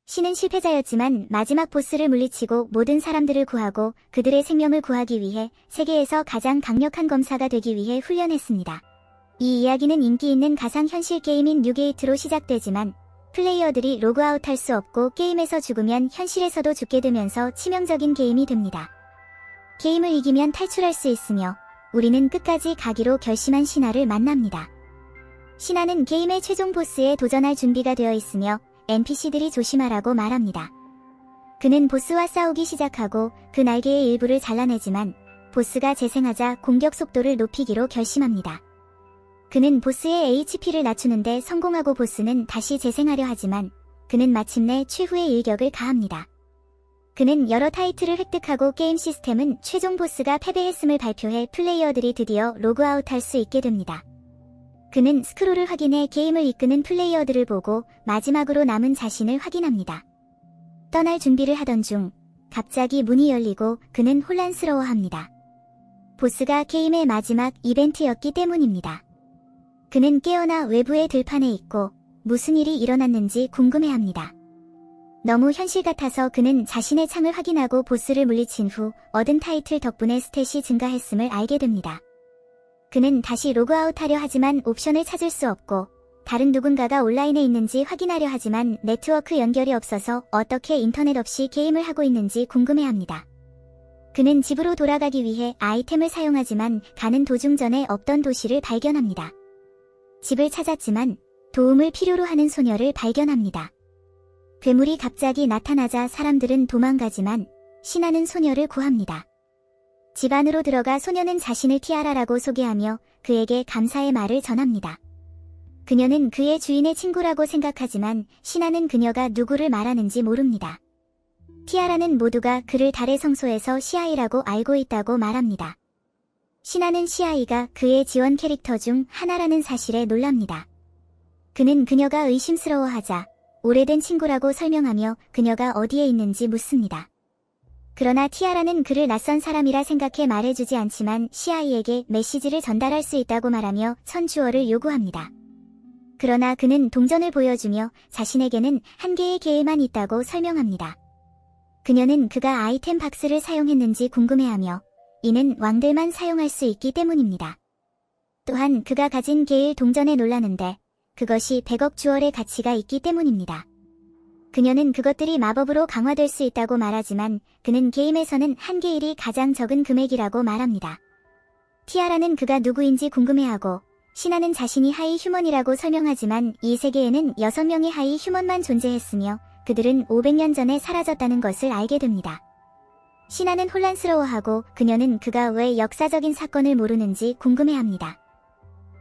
신은 실패자였지만 마지막 보스를 물리치고 모든 사람들을 구하고 그들의 생명을 구하기 위해 세계에서 가장 강력한 검사가 되기 위해 훈련했습니다. 이 이야기는 인기 있는 가상현실 게임인 뉴게이트로 시작되지만 플레이어들이 로그아웃할 수 없고 게임에서 죽으면 현실에서도 죽게 되면서 치명적인 게임이 됩니다. 게임을 이기면 탈출할 수 있으며 우리는 끝까지 가기로 결심한 신하를 만납니다. 신하는 게임의 최종 보스에 도전할 준비가 되어 있으며 NPC들이 조심하라고 말합니다. 그는 보스와 싸우기 시작하고 그 날개의 일부를 잘라내지만 보스가 재생하자 공격 속도를 높이기로 결심합니다. 그는 보스의 HP를 낮추는데 성공하고 보스는 다시 재생하려 하지만 그는 마침내 최후의 일격을 가합니다. 그는 여러 타이틀을 획득하고 게임 시스템은 최종 보스가 패배했음을 발표해 플레이어들이 드디어 로그아웃할 수 있게 됩니다. 그는 스크롤을 확인해 게임을 이끄는 플레이어들을 보고 마지막으로 남은 자신을 확인합니다. 떠날 준비를 하던 중 갑자기 문이 열리고 그는 혼란스러워합니다. 보스가 게임의 마지막 이벤트였기 때문입니다. 그는 깨어나 외부의 들판에 있고 무슨 일이 일어났는지 궁금해합니다. 너무 현실 같아서 그는 자신의 창을 확인하고 보스를 물리친 후 얻은 타이틀 덕분에 스탯이 증가했음을 알게 됩니다. 그는 다시 로그아웃하려 하지만 옵션을 찾을 수 없고 다른 누군가가 온라인에 있는지 확인하려 하지만 네트워크 연결이 없어서 어떻게 인터넷 없이 게임을 하고 있는지 궁금해합니다. 그는 집으로 돌아가기 위해 아이템을 사용하지만 가는 도중 전에 없던 도시를 발견합니다. 집을 찾았지만 도움을 필요로 하는 소녀를 발견합니다. 괴물이 갑자기 나타나자 사람들은 도망가지만 신하는 소녀를 구합니다. 집 안으로 들어가 소녀는 자신을 티아라라고 소개하며 그에게 감사의 말을 전합니다. 그녀는 그의 주인의 친구라고 생각하지만 신하는 그녀가 누구를 말하는지 모릅니다. 티아라는 모두가 그를 달의 성소에서 시아이라고 알고 있다고 말합니다. 신하는 시아이가 그의 지원 캐릭터 중 하나라는 사실에 놀랍니다. 그는 그녀가 의심스러워하자 오래된 친구라고 설명하며 그녀가 어디에 있는지 묻습니다. 그러나 티아라는 그를 낯선 사람이라 생각해 말해주지 않지만 시아이에게 메시지를 전달할 수 있다고 말하며 1000주얼을 요구합니다. 그러나 그는 동전을 보여주며 자신에게는 한 개의 개에만 있다고 설명합니다. 그녀는 그가 아이템 박스를 사용했는지 궁금해하며 이는 왕들만 사용할 수 있기 때문입니다. 또한 그가 가진 개일 동전에 놀라는데 그것이 100억 주얼의 가치가 있기 때문입니다. 그녀는 그것들이 마법으로 강화될 수 있다고 말하지만 그는 게임에서는 한 개일이 가장 적은 금액이라고 말합니다. 티아라는 그가 누구인지 궁금해하고 신하는 자신이 하이 휴먼이라고 설명하지만 이 세계에는 6명의 하이 휴먼만 존재했으며 그들은 500년 전에 사라졌다는 것을 알게 됩니다. 신하는 혼란스러워하고 그녀는 그가 왜 역사적인 사건을 모르는지 궁금해합니다.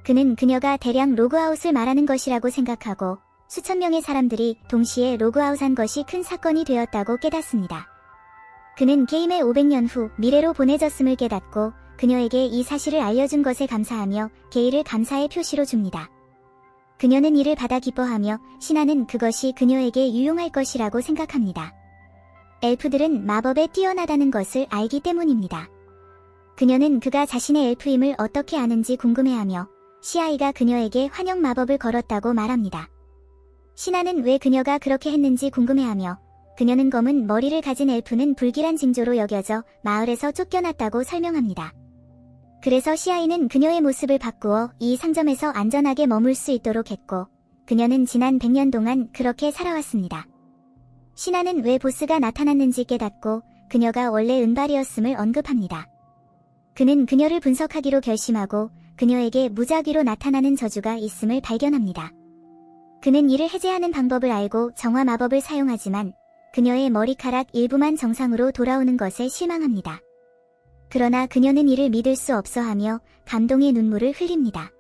그는 그녀가 대량 로그아웃을 말하는 것이라고 생각하고 수천 명의 사람들이 동시에 로그아웃한 것이 큰 사건이 되었다고 깨닫습니다. 그는 게임의 500년 후 미래로 보내졌음을 깨닫고 그녀에게 이 사실을 알려준 것에 감사하며 게일을 감사의 표시로 줍니다. 그녀는 이를 받아 기뻐하며 신하는 그것이 그녀에게 유용할 것이라고 생각합니다. 엘프들은 마법에 뛰어나다는 것을 알기 때문입니다. 그녀는 그가 자신의 엘프임을 어떻게 아는지 궁금해하며 시아이가 그녀에게 환영 마법을 걸었다고 말합니다. 신하는 왜 그녀가 그렇게 했는지 궁금해하며 그녀는 검은 머리를 가진 엘프는 불길한 징조로 여겨져 마을에서 쫓겨났다고 설명합니다. 그래서 시아이는 그녀의 모습을 바꾸어 이 상점에서 안전하게 머물 수 있도록 했고 그녀는 지난 100년 동안 그렇게 살아왔습니다. 신하는 왜 보스가 나타났는지 깨닫고 그녀가 원래 은발이었음을 언급합니다. 그는 그녀를 분석하기로 결심하고 그녀에게 무작위로 나타나는 저주가 있음을 발견합니다. 그는 이를 해제하는 방법을 알고 정화 마법을 사용하지만 그녀의 머리카락 일부만 정상으로 돌아오는 것에 실망합니다. 그러나 그녀는 이를 믿을 수 없어하며 감동의 눈물을 흘립니다.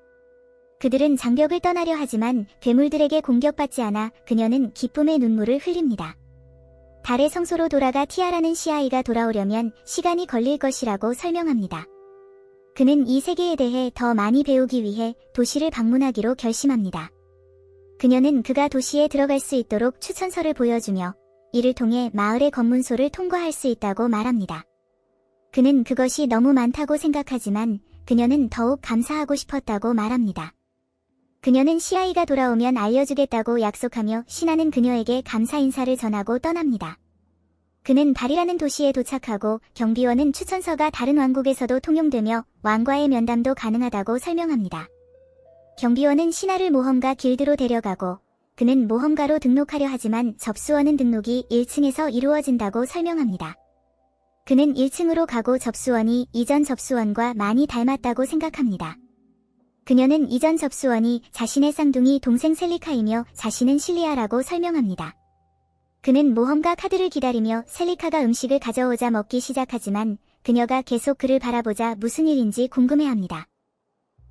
그들은 장벽을 떠나려 하지만 괴물들에게 공격받지 않아 그녀는 기쁨의 눈물을 흘립니다. 달의 성소로 돌아가 티아라는 시아이가 돌아오려면 시간이 걸릴 것이라고 설명합니다. 그는 이 세계에 대해 더 많이 배우기 위해 도시를 방문하기로 결심합니다. 그녀는 그가 도시에 들어갈 수 있도록 추천서를 보여주며 이를 통해 마을의 검문소를 통과할 수 있다고 말합니다. 그는 그것이 너무 많다고 생각하지만 그녀는 더욱 감사하고 싶었다고 말합니다. 그녀는 시아이가 돌아오면 알려주겠다고 약속하며 신하는 그녀에게 감사 인사를 전하고 떠납니다. 그는 발이라는 도시에 도착하고 경비원은 추천서가 다른 왕국에서도 통용되며 왕과의 면담도 가능하다고 설명합니다. 경비원은 신하를 모험가 길드로 데려가고 그는 모험가로 등록하려 하지만 접수원은 등록이 1층에서 이루어진다고 설명합니다. 그는 1층으로 가고 접수원이 이전 접수원과 많이 닮았다고 생각합니다. 그녀는 이전 접수원이 자신의 쌍둥이 동생 셀리카이며 자신은 실리아라고 설명합니다. 그는 모험가 카드를 기다리며 셀리카가 음식을 가져오자 먹기 시작하지만 그녀가 계속 그를 바라보자 무슨 일인지 궁금해합니다.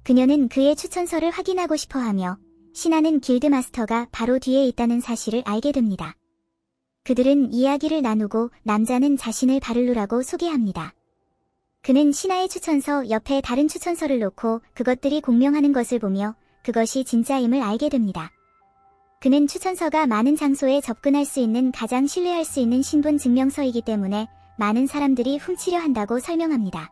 그녀는 그의 추천서를 확인하고 싶어하며 신하는 길드 마스터가 바로 뒤에 있다는 사실을 알게 됩니다. 그들은 이야기를 나누고 남자는 자신을 바를루라고 소개합니다. 그는 신하의 추천서 옆에 다른 추천서를 놓고 그것들이 공명하는 것을 보며 그것이 진짜임을 알게 됩니다. 그는 추천서가 많은 장소에 접근할 수 있는 가장 신뢰할 수 있는 신분 증명서이기 때문에 많은 사람들이 훔치려 한다고 설명합니다.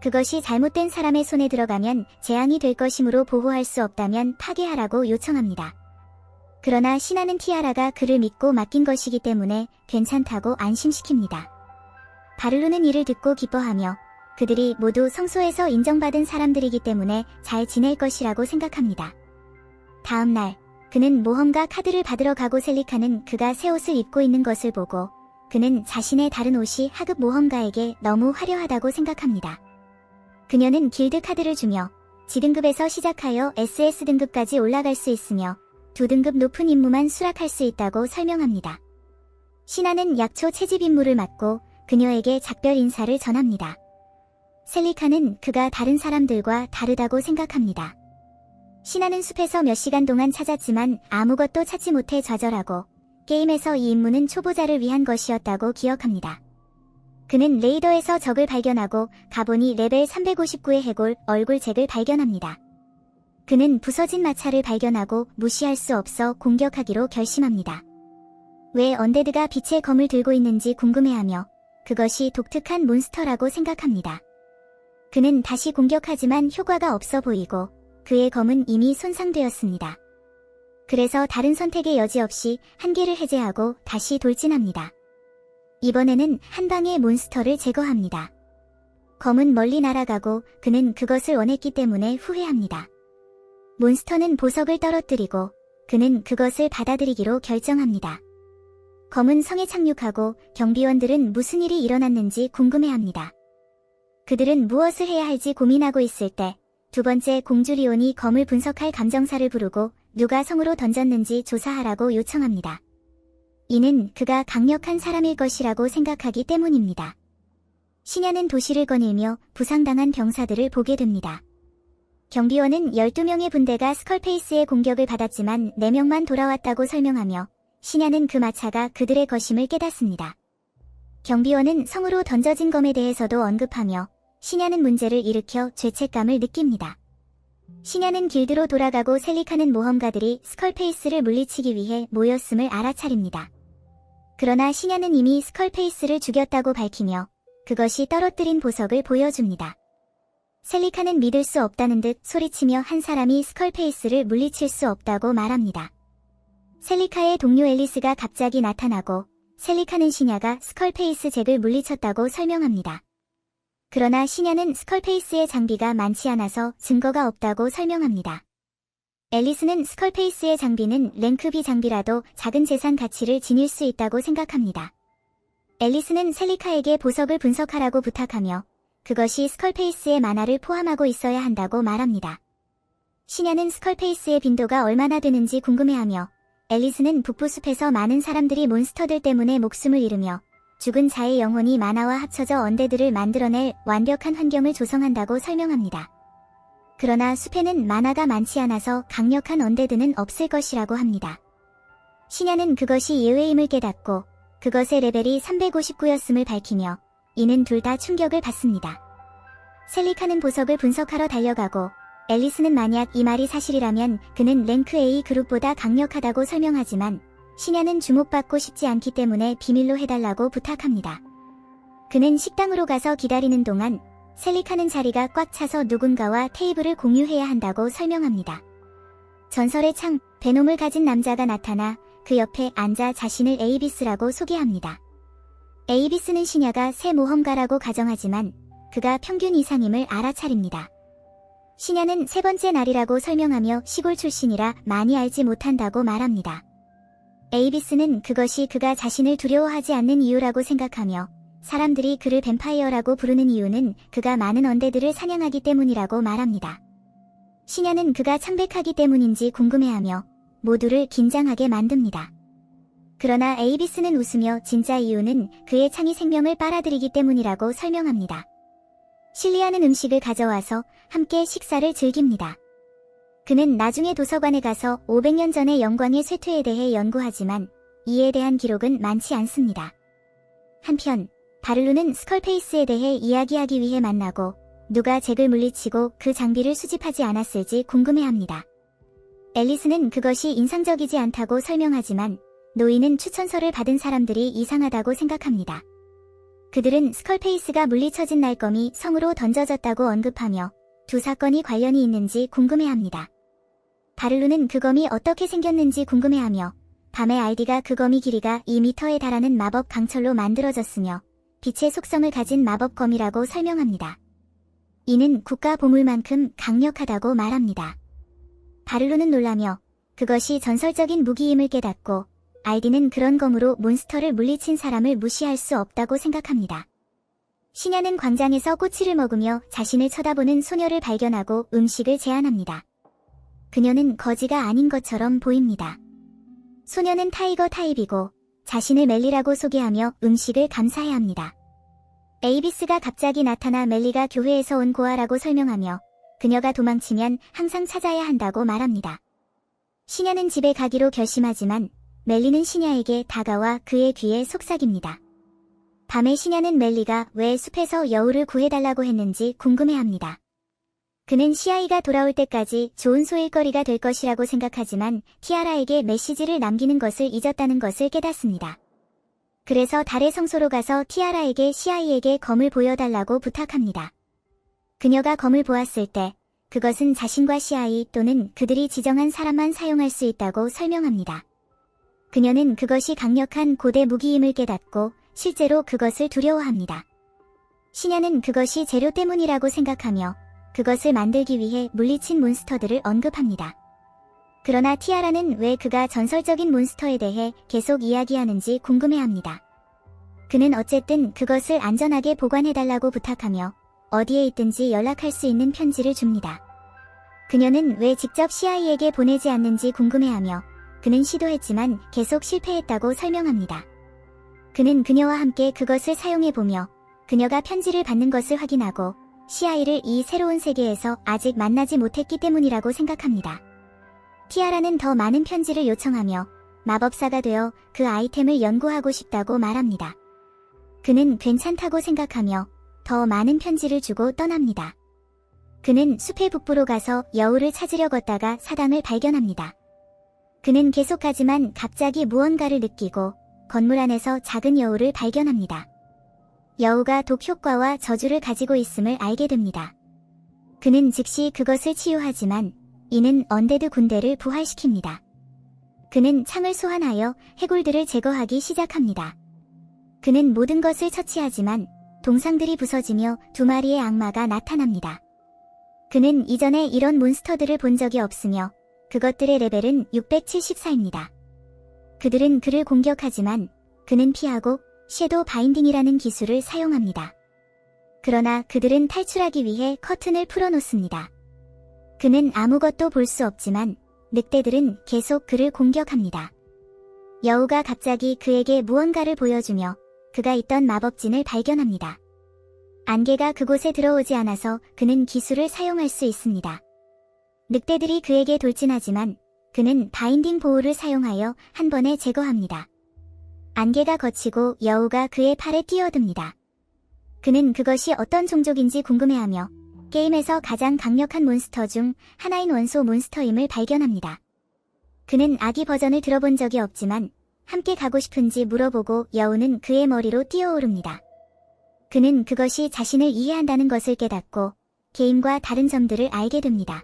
그것이 잘못된 사람의 손에 들어가면 재앙이 될 것이므로 보호할 수 없다면 파괴하라고 요청합니다. 그러나 신하는 티아라가 그를 믿고 맡긴 것이기 때문에 괜찮다고 안심시킵니다. 바를루는 이를 듣고 기뻐하며 그들이 모두 성소에서 인정받은 사람들이기 때문에 잘 지낼 것이라고 생각합니다. 다음 날 그는 모험가 카드를 받으러 가고 셀리카는 그가 새 옷을 입고 있는 것을 보고 그는 자신의 다른 옷이 하급 모험가에게 너무 화려하다고 생각합니다. 그녀는 길드 카드를 주며 G등급에서 시작하여 SS등급까지 올라갈 수 있으며 2등급 높은 임무만 수락할 수 있다고 설명합니다. 신하는 약초 채집 임무를 맡고 그녀에게 작별 인사를 전합니다. 셀리카는 그가 다른 사람들과 다르다고 생각합니다. 신하는 숲에서 몇 시간 동안 찾았지만 아무것도 찾지 못해 좌절하고 게임에서 이 임무는 초보자를 위한 것이었다고 기억합니다. 그는 레이더에서 적을 발견하고 가보니 레벨 359의 해골 얼굴잭을 발견합니다. 그는 부서진 마차를 발견하고 무시할 수 없어 공격하기로 결심합니다. 왜 언데드가 빛의 검을 들고 있는지 궁금해하며 그것이 독특한 몬스터라고 생각합니다. 그는 다시 공격하지만 효과가 없어 보이고 그의 검은 이미 손상되었습니다. 그래서 다른 선택의 여지 없이 한 개를 해제하고 다시 돌진합니다. 이번에는 한 방에 몬스터를 제거합니다. 검은 멀리 날아가고 그는 그것을 원했기 때문에 후회합니다. 몬스터는 보석을 떨어뜨리고 그는 그것을 받아들이기로 결정합니다. 검은 성에 착륙하고 경비원들은 무슨 일이 일어났는지 궁금해합니다. 그들은 무엇을 해야 할지 고민하고 있을 때 두 번째 공주 리온이 검을 분석할 감정사를 부르고 누가 성으로 던졌는지 조사하라고 요청합니다. 이는 그가 강력한 사람일 것이라고 생각하기 때문입니다. 신야는 도시를 거닐며 부상당한 병사들을 보게 됩니다. 경비원은 12명의 분대가 스컬페이스의 공격을 받았지만 4명만 돌아왔다고 설명하며 신야는 그 마차가 그들의 것임을 깨닫습니다. 경비원은 성으로 던져진 검에 대해서도 언급하며 신야는 문제를 일으켜 죄책감을 느낍니다. 신야는 길드로 돌아가고 셀리카는 모험가들이 스컬페이스를 물리치기 위해 모였음을 알아차립니다. 그러나 신야는 이미 스컬페이스를 죽였다고 밝히며 그것이 떨어뜨린 보석을 보여줍니다. 셀리카는 믿을 수 없다는 듯 소리치며 한 사람이 스컬페이스를 물리칠 수 없다고 말합니다. 셀리카의 동료 앨리스가 갑자기 나타나고 셀리카는 신야가 스컬페이스 잭을 물리쳤다고 설명합니다. 그러나 신야는 스컬페이스의 장비가 많지 않아서 증거가 없다고 설명합니다. 앨리스는 스컬페이스의 장비는 랭크 B 장비라도 작은 재산 가치를 지닐 수 있다고 생각합니다. 앨리스는 셀리카에게 보석을 분석하라고 부탁하며 그것이 스컬페이스의 만화를 포함하고 있어야 한다고 말합니다. 신야는 스컬페이스의 빈도가 얼마나 되는지 궁금해하며 앨리스는 북부숲에서 많은 사람들이 몬스터들 때문에 목숨을 잃으며 죽은 자의 영혼이 만화와 합쳐져 언데드를 만들어낼 완벽한 환경을 조성한다고 설명합니다. 그러나 숲에는 만화가 많지 않아서 강력한 언데드는 없을 것이라고 합니다. 신야는 그것이 예외임을 깨닫고 그것의 레벨이 359였음을 밝히며 이는 둘 다 충격을 받습니다. 셀리카는 보석을 분석하러 달려가고 앨리스는 만약 이 말이 사실이라면 그는 랭크 A 그룹보다 강력하다고 설명하지만 신야는 주목받고 싶지 않기 때문에 비밀로 해달라고 부탁합니다. 그는 식당으로 가서 기다리는 동안 셀리카는 자리가 꽉 차서 누군가와 테이블을 공유해야 한다고 설명합니다. 전설의 창, 베놈을 가진 남자가 나타나 그 옆에 앉아 자신을 에이비스라고 소개합니다. 에이비스는 시냐가 새 모험가라고 가정하지만 그가 평균 이상임을 알아차립니다. 시냐는 세 번째 날이라고 설명하며 시골 출신이라 많이 알지 못한다고 말합니다. 에이비스는 그것이 그가 자신을 두려워하지 않는 이유라고 생각하며 사람들이 그를 뱀파이어라고 부르는 이유는 그가 많은 언데드를 사냥하기 때문이라고 말합니다. 시냐는 그가 창백하기 때문인지 궁금해하며 모두를 긴장하게 만듭니다. 그러나 에이비스는 웃으며 진짜 이유는 그의 창이 생명을 빨아들이기 때문이라고 설명합니다. 실리아는 음식을 가져와서 함께 식사를 즐깁니다. 그는 나중에 도서관에 가서 500년 전의 영광의 쇠퇴에 대해 연구하지만 이에 대한 기록은 많지 않습니다. 한편 바를루는 스컬페이스에 대해 이야기하기 위해 만나고 누가 잭을 물리치고 그 장비를 수집하지 않았을지 궁금해합니다. 앨리스는 그것이 인상적이지 않다고 설명하지만 노이는 추천서를 받은 사람들이 이상하다고 생각합니다. 그들은 스컬페이스가 물리쳐진 날검이 성으로 던져졌다고 언급하며 두 사건이 관련이 있는지 궁금해합니다. 바를루는 그 검이 어떻게 생겼는지 궁금해하며 밤에 알디가 그 검이 길이가 2m에 달하는 마법 강철로 만들어졌으며 빛의 속성을 가진 마법검이라고 설명합니다. 이는 국가 보물만큼 강력하다고 말합니다. 바를루는 놀라며 그것이 전설적인 무기임을 깨닫고 알디는 그런 검으로 몬스터를 물리친 사람을 무시할 수 없다고 생각합니다. 시냐는 광장에서 꼬치를 먹으며 자신을 쳐다보는 소녀를 발견하고 음식을 제안합니다. 그녀는 거지가 아닌 것처럼 보입니다. 소녀는 타이거 타입이고 자신을 멜리라고 소개하며 음식을 감사해합니다. 에이비스가 갑자기 나타나 멜리가 교회에서 온 고아라고 설명하며 그녀가 도망치면 항상 찾아야 한다고 말합니다. 시냐는 집에 가기로 결심하지만 멜리는 시냐에게 다가와 그의 귀에 속삭입니다. 밤에 시냐는 멜리가 왜 숲에서 여우를 구해달라고 했는지 궁금해합니다. 그는 시아이가 돌아올 때까지 좋은 소일거리가 될 것이라고 생각하지만 티아라에게 메시지를 남기는 것을 잊었다는 것을 깨닫습니다. 그래서 달의 성소로 가서 티아라에게 시아이에게 검을 보여달라고 부탁합니다. 그녀가 검을 보았을 때 그것은 자신과 시아이 또는 그들이 지정한 사람만 사용할 수 있다고 설명합니다. 그녀는 그것이 강력한 고대 무기임을 깨닫고 실제로 그것을 두려워합니다. 시냐는 그것이 재료 때문이라고 생각하며 그것을 만들기 위해 물리친 몬스터들을 언급합니다. 그러나 티아라는 왜 그가 전설적인 몬스터에 대해 계속 이야기하는지 궁금해합니다. 그는 어쨌든 그것을 안전하게 보관해달라고 부탁하며 어디에 있든지 연락할 수 있는 편지를 줍니다. 그녀는 왜 직접 시아이에게 보내지 않는지 궁금해하며 그는 시도했지만 계속 실패했다고 설명합니다. 그는 그녀와 함께 그것을 사용해보며 그녀가 편지를 받는 것을 확인하고 시아이를 이 새로운 세계에서 아직 만나지 못했기 때문이라고 생각합니다. 티아라는 더 많은 편지를 요청하며 마법사가 되어 그 아이템을 연구하고 싶다고 말합니다. 그는 괜찮다고 생각하며 더 많은 편지를 주고 떠납니다. 그는 숲의 북부로 가서 여우를 찾으려 걷다가 사당을 발견합니다. 그는 계속 가지만 갑자기 무언가를 느끼고 건물 안에서 작은 여우를 발견합니다. 여우가 독 효과와 저주를 가지고 있음을 알게 됩니다. 그는 즉시 그것을 치유하지만 이는 언데드 군대를 부활시킵니다. 그는 창을 소환하여 해골들을 제거하기 시작합니다. 그는 모든 것을 처치하지만 동상들이 부서지며 두 마리의 악마가 나타납니다. 그는 이전에 이런 몬스터들을 본 적이 없으며 그것들의 레벨은 674입니다. 그들은 그를 공격하지만 그는 피하고 섀도우 바인딩이라는 기술을 사용합니다. 그러나 그들은 탈출하기 위해 커튼을 풀어놓습니다. 그는 아무것도 볼 수 없지만 늑대들은 계속 그를 공격합니다. 여우가 갑자기 그에게 무언가를 보여주며 그가 있던 마법진을 발견합니다. 안개가 그곳에 들어오지 않아서 그는 기술을 사용할 수 있습니다. 늑대들이 그에게 돌진하지만 그는 바인딩 보호를 사용하여 한 번에 제거합니다. 안개가 걷히고 여우가 그의 팔에 뛰어듭니다. 그는 그것이 어떤 종족인지 궁금해하며 게임에서 가장 강력한 몬스터 중 하나인 원소 몬스터임을 발견합니다. 그는 아기 버전을 들어본 적이 없지만 함께 가고 싶은지 물어보고 여우는 그의 머리로 뛰어오릅니다. 그는 그것이 자신을 이해한다는 것을 깨닫고 게임과 다른 점들을 알게 됩니다.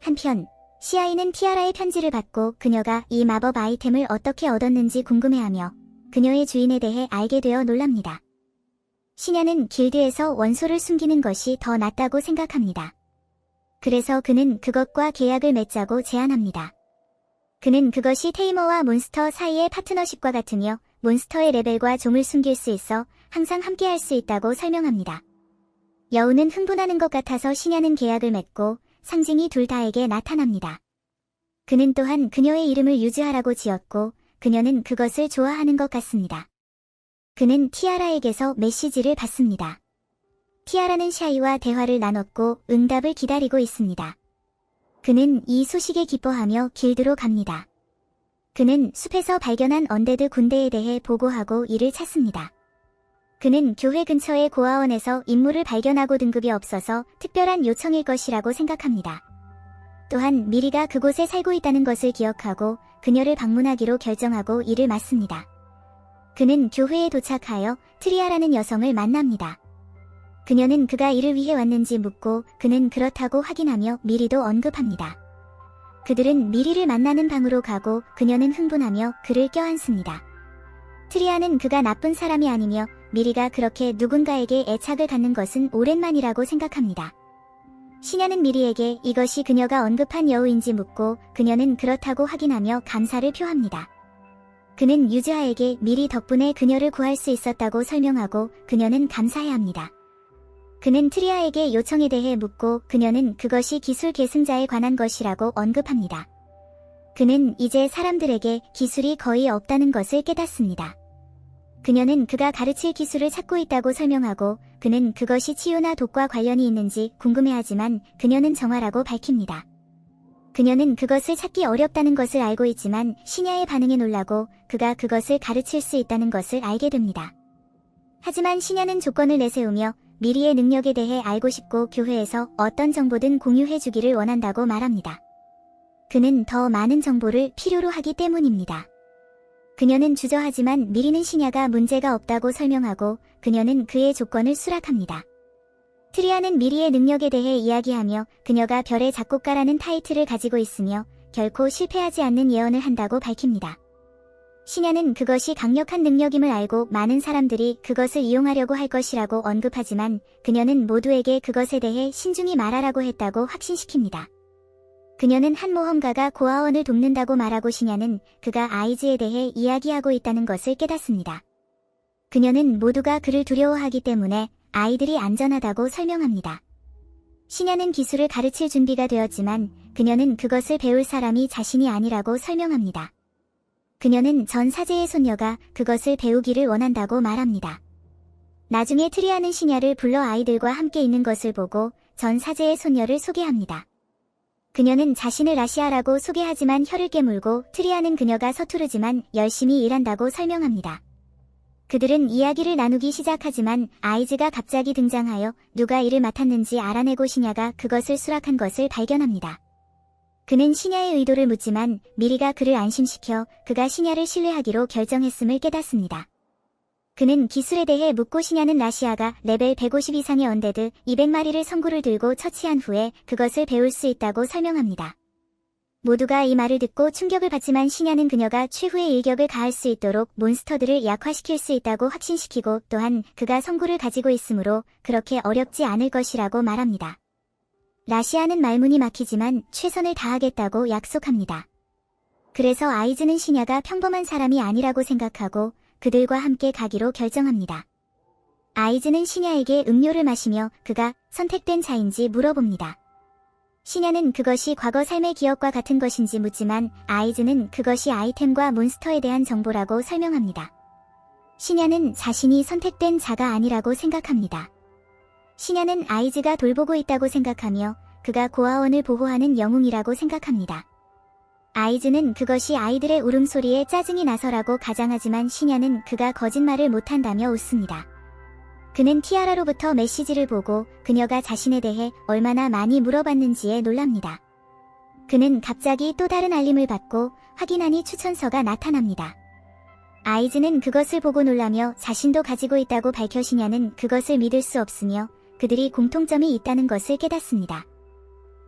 한편 시아이는 티아라의 편지를 받고 그녀가 이 마법 아이템을 어떻게 얻었는지 궁금해하며 그녀의 주인에 대해 알게 되어 놀랍니다. 시냐는 길드에서 원소를 숨기는 것이 더 낫다고 생각합니다. 그래서 그는 그것과 계약을 맺자고 제안합니다. 그는 그것이 테이머와 몬스터 사이의 파트너십과 같으며 몬스터의 레벨과 종을 숨길 수 있어 항상 함께할 수 있다고 설명합니다. 여우는 흥분하는 것 같아서 시냐는 계약을 맺고 상징이 둘 다에게 나타납니다. 그는 또한 그녀의 이름을 유지하라고 지었고 그녀는 그것을 좋아하는 것 같습니다. 그는 티아라에게서 메시지를 받습니다. 티아라는 샤이와 대화를 나눴고 응답을 기다리고 있습니다. 그는 이 소식에 기뻐하며 길드로 갑니다. 그는 숲에서 발견한 언데드 군대에 대해 보고하고 이를 찾습니다. 그는 교회 근처의 고아원에서 인물을 발견하고 등급이 없어서 특별한 요청일 것이라고 생각합니다. 또한 미리가 그곳에 살고 있다는 것을 기억하고 그녀를 방문하기로 결정하고 이를 맞습니다. 그는 교회에 도착하여 트리아라는 여성을 만납니다. 그녀는 그가 이를 위해 왔는지 묻고 그는 그렇다고 확인하며 미리도 언급합니다. 그들은 미리를 만나는 방으로 가고 그녀는 흥분하며 그를 껴안습니다. 트리아는 그가 나쁜 사람이 아니며 미리가 그렇게 누군가에게 애착을 갖는 것은 오랜만이라고 생각합니다. 시냐는 미리에게 이것이 그녀가 언급한 여우인지 묻고 그녀는 그렇다고 확인하며 감사를 표합니다. 그는 유즈하에게 미리 덕분에 그녀를 구할 수 있었다고 설명하고 그녀는 감사해합니다. 그는 트리아에게 요청에 대해 묻고 그녀는 그것이 기술 계승자에 관한 것이라고 언급합니다. 그는 이제 사람들에게 기술이 거의 없다는 것을 깨닫습니다. 그녀는 그가 가르칠 기술을 찾고 있다고 설명하고 그는 그것이 치유나 독과 관련이 있는지 궁금해하지만 그녀는 정화라고 밝힙니다. 그녀는 그것을 찾기 어렵다는 것을 알고 있지만 시냐의 반응에 놀라고 그가 그것을 가르칠 수 있다는 것을 알게 됩니다. 하지만 시냐는 조건을 내세우며 미리의 능력에 대해 알고 싶고 교회에서 어떤 정보든 공유해주기를 원한다고 말합니다. 그는 더 많은 정보를 필요로 하기 때문입니다. 그녀는 주저하지만 미리는 시냐가 문제가 없다고 설명하고 그녀는 그의 조건을 수락합니다. 트리아는 미리의 능력에 대해 이야기하며 그녀가 별의 작곡가라는 타이틀을 가지고 있으며 결코 실패하지 않는 예언을 한다고 밝힙니다. 시냐는 그것이 강력한 능력임을 알고 많은 사람들이 그것을 이용하려고 할 것이라고 언급하지만 그녀는 모두에게 그것에 대해 신중히 말하라고 했다고 확신시킵니다. 그녀는 한 모험가가 고아원을 돕는다고 말하고 시냐는 그가 아이즈에 대해 이야기하고 있다는 것을 깨닫습니다. 그녀는 모두가 그를 두려워하기 때문에 아이들이 안전하다고 설명합니다. 시냐는 기술을 가르칠 준비가 되었지만 그녀는 그것을 배울 사람이 자신이 아니라고 설명합니다. 그녀는 전 사제의 손녀가 그것을 배우기를 원한다고 말합니다. 나중에 트리아는 시냐를 불러 아이들과 함께 있는 것을 보고 전 사제의 손녀를 소개합니다. 그녀는 자신을 라시아라고 소개하지만 혀를 깨물고 트리아는 그녀가 서투르지만 열심히 일한다고 설명합니다. 그들은 이야기를 나누기 시작하지만 아이즈가 갑자기 등장하여 누가 이를 맡았는지 알아내고 시냐가 그것을 수락한 것을 발견합니다. 그는 시냐의 의도를 묻지만 미리가 그를 안심시켜 그가 시냐를 신뢰하기로 결정했음을 깨닫습니다. 그는 기술에 대해 묻고 시냐는 라시아가 레벨 150 이상의 언데드 200마리를 성구를 들고 처치한 후에 그것을 배울 수 있다고 설명합니다. 모두가 이 말을 듣고 충격을 받지만 시냐는 그녀가 최후의 일격을 가할 수 있도록 몬스터들을 약화시킬 수 있다고 확신시키고 또한 그가 성구를 가지고 있으므로 그렇게 어렵지 않을 것이라고 말합니다. 라시아는 말문이 막히지만 최선을 다하겠다고 약속합니다. 그래서 아이즈는 시냐가 평범한 사람이 아니라고 생각하고 그들과 함께 가기로 결정합니다. 아이즈는 시냐에게 음료를 마시며 그가 선택된 자인지 물어봅니다. 시냐는 그것이 과거 삶의 기억과 같은 것인지 묻지만 아이즈는 그것이 아이템과 몬스터에 대한 정보라고 설명합니다. 시냐는 자신이 선택된 자가 아니라고 생각합니다. 시냐는 아이즈가 돌보고 있다고 생각하며 그가 고아원을 보호하는 영웅이라고 생각합니다. 아이즈는 그것이 아이들의 울음소리에 짜증이 나서라고 가장하지만 시냐는 그가 거짓말을 못한다며 웃습니다. 그는 티아라로부터 메시지를 보고 그녀가 자신에 대해 얼마나 많이 물어봤는지에 놀랍니다. 그는 갑자기 또 다른 알림을 받고 확인하니 추천서가 나타납니다. 아이즈는 그것을 보고 놀라며 자신도 가지고 있다고 밝혀 시냐는 그것을 믿을 수 없으며 그들이 공통점이 있다는 것을 깨닫습니다.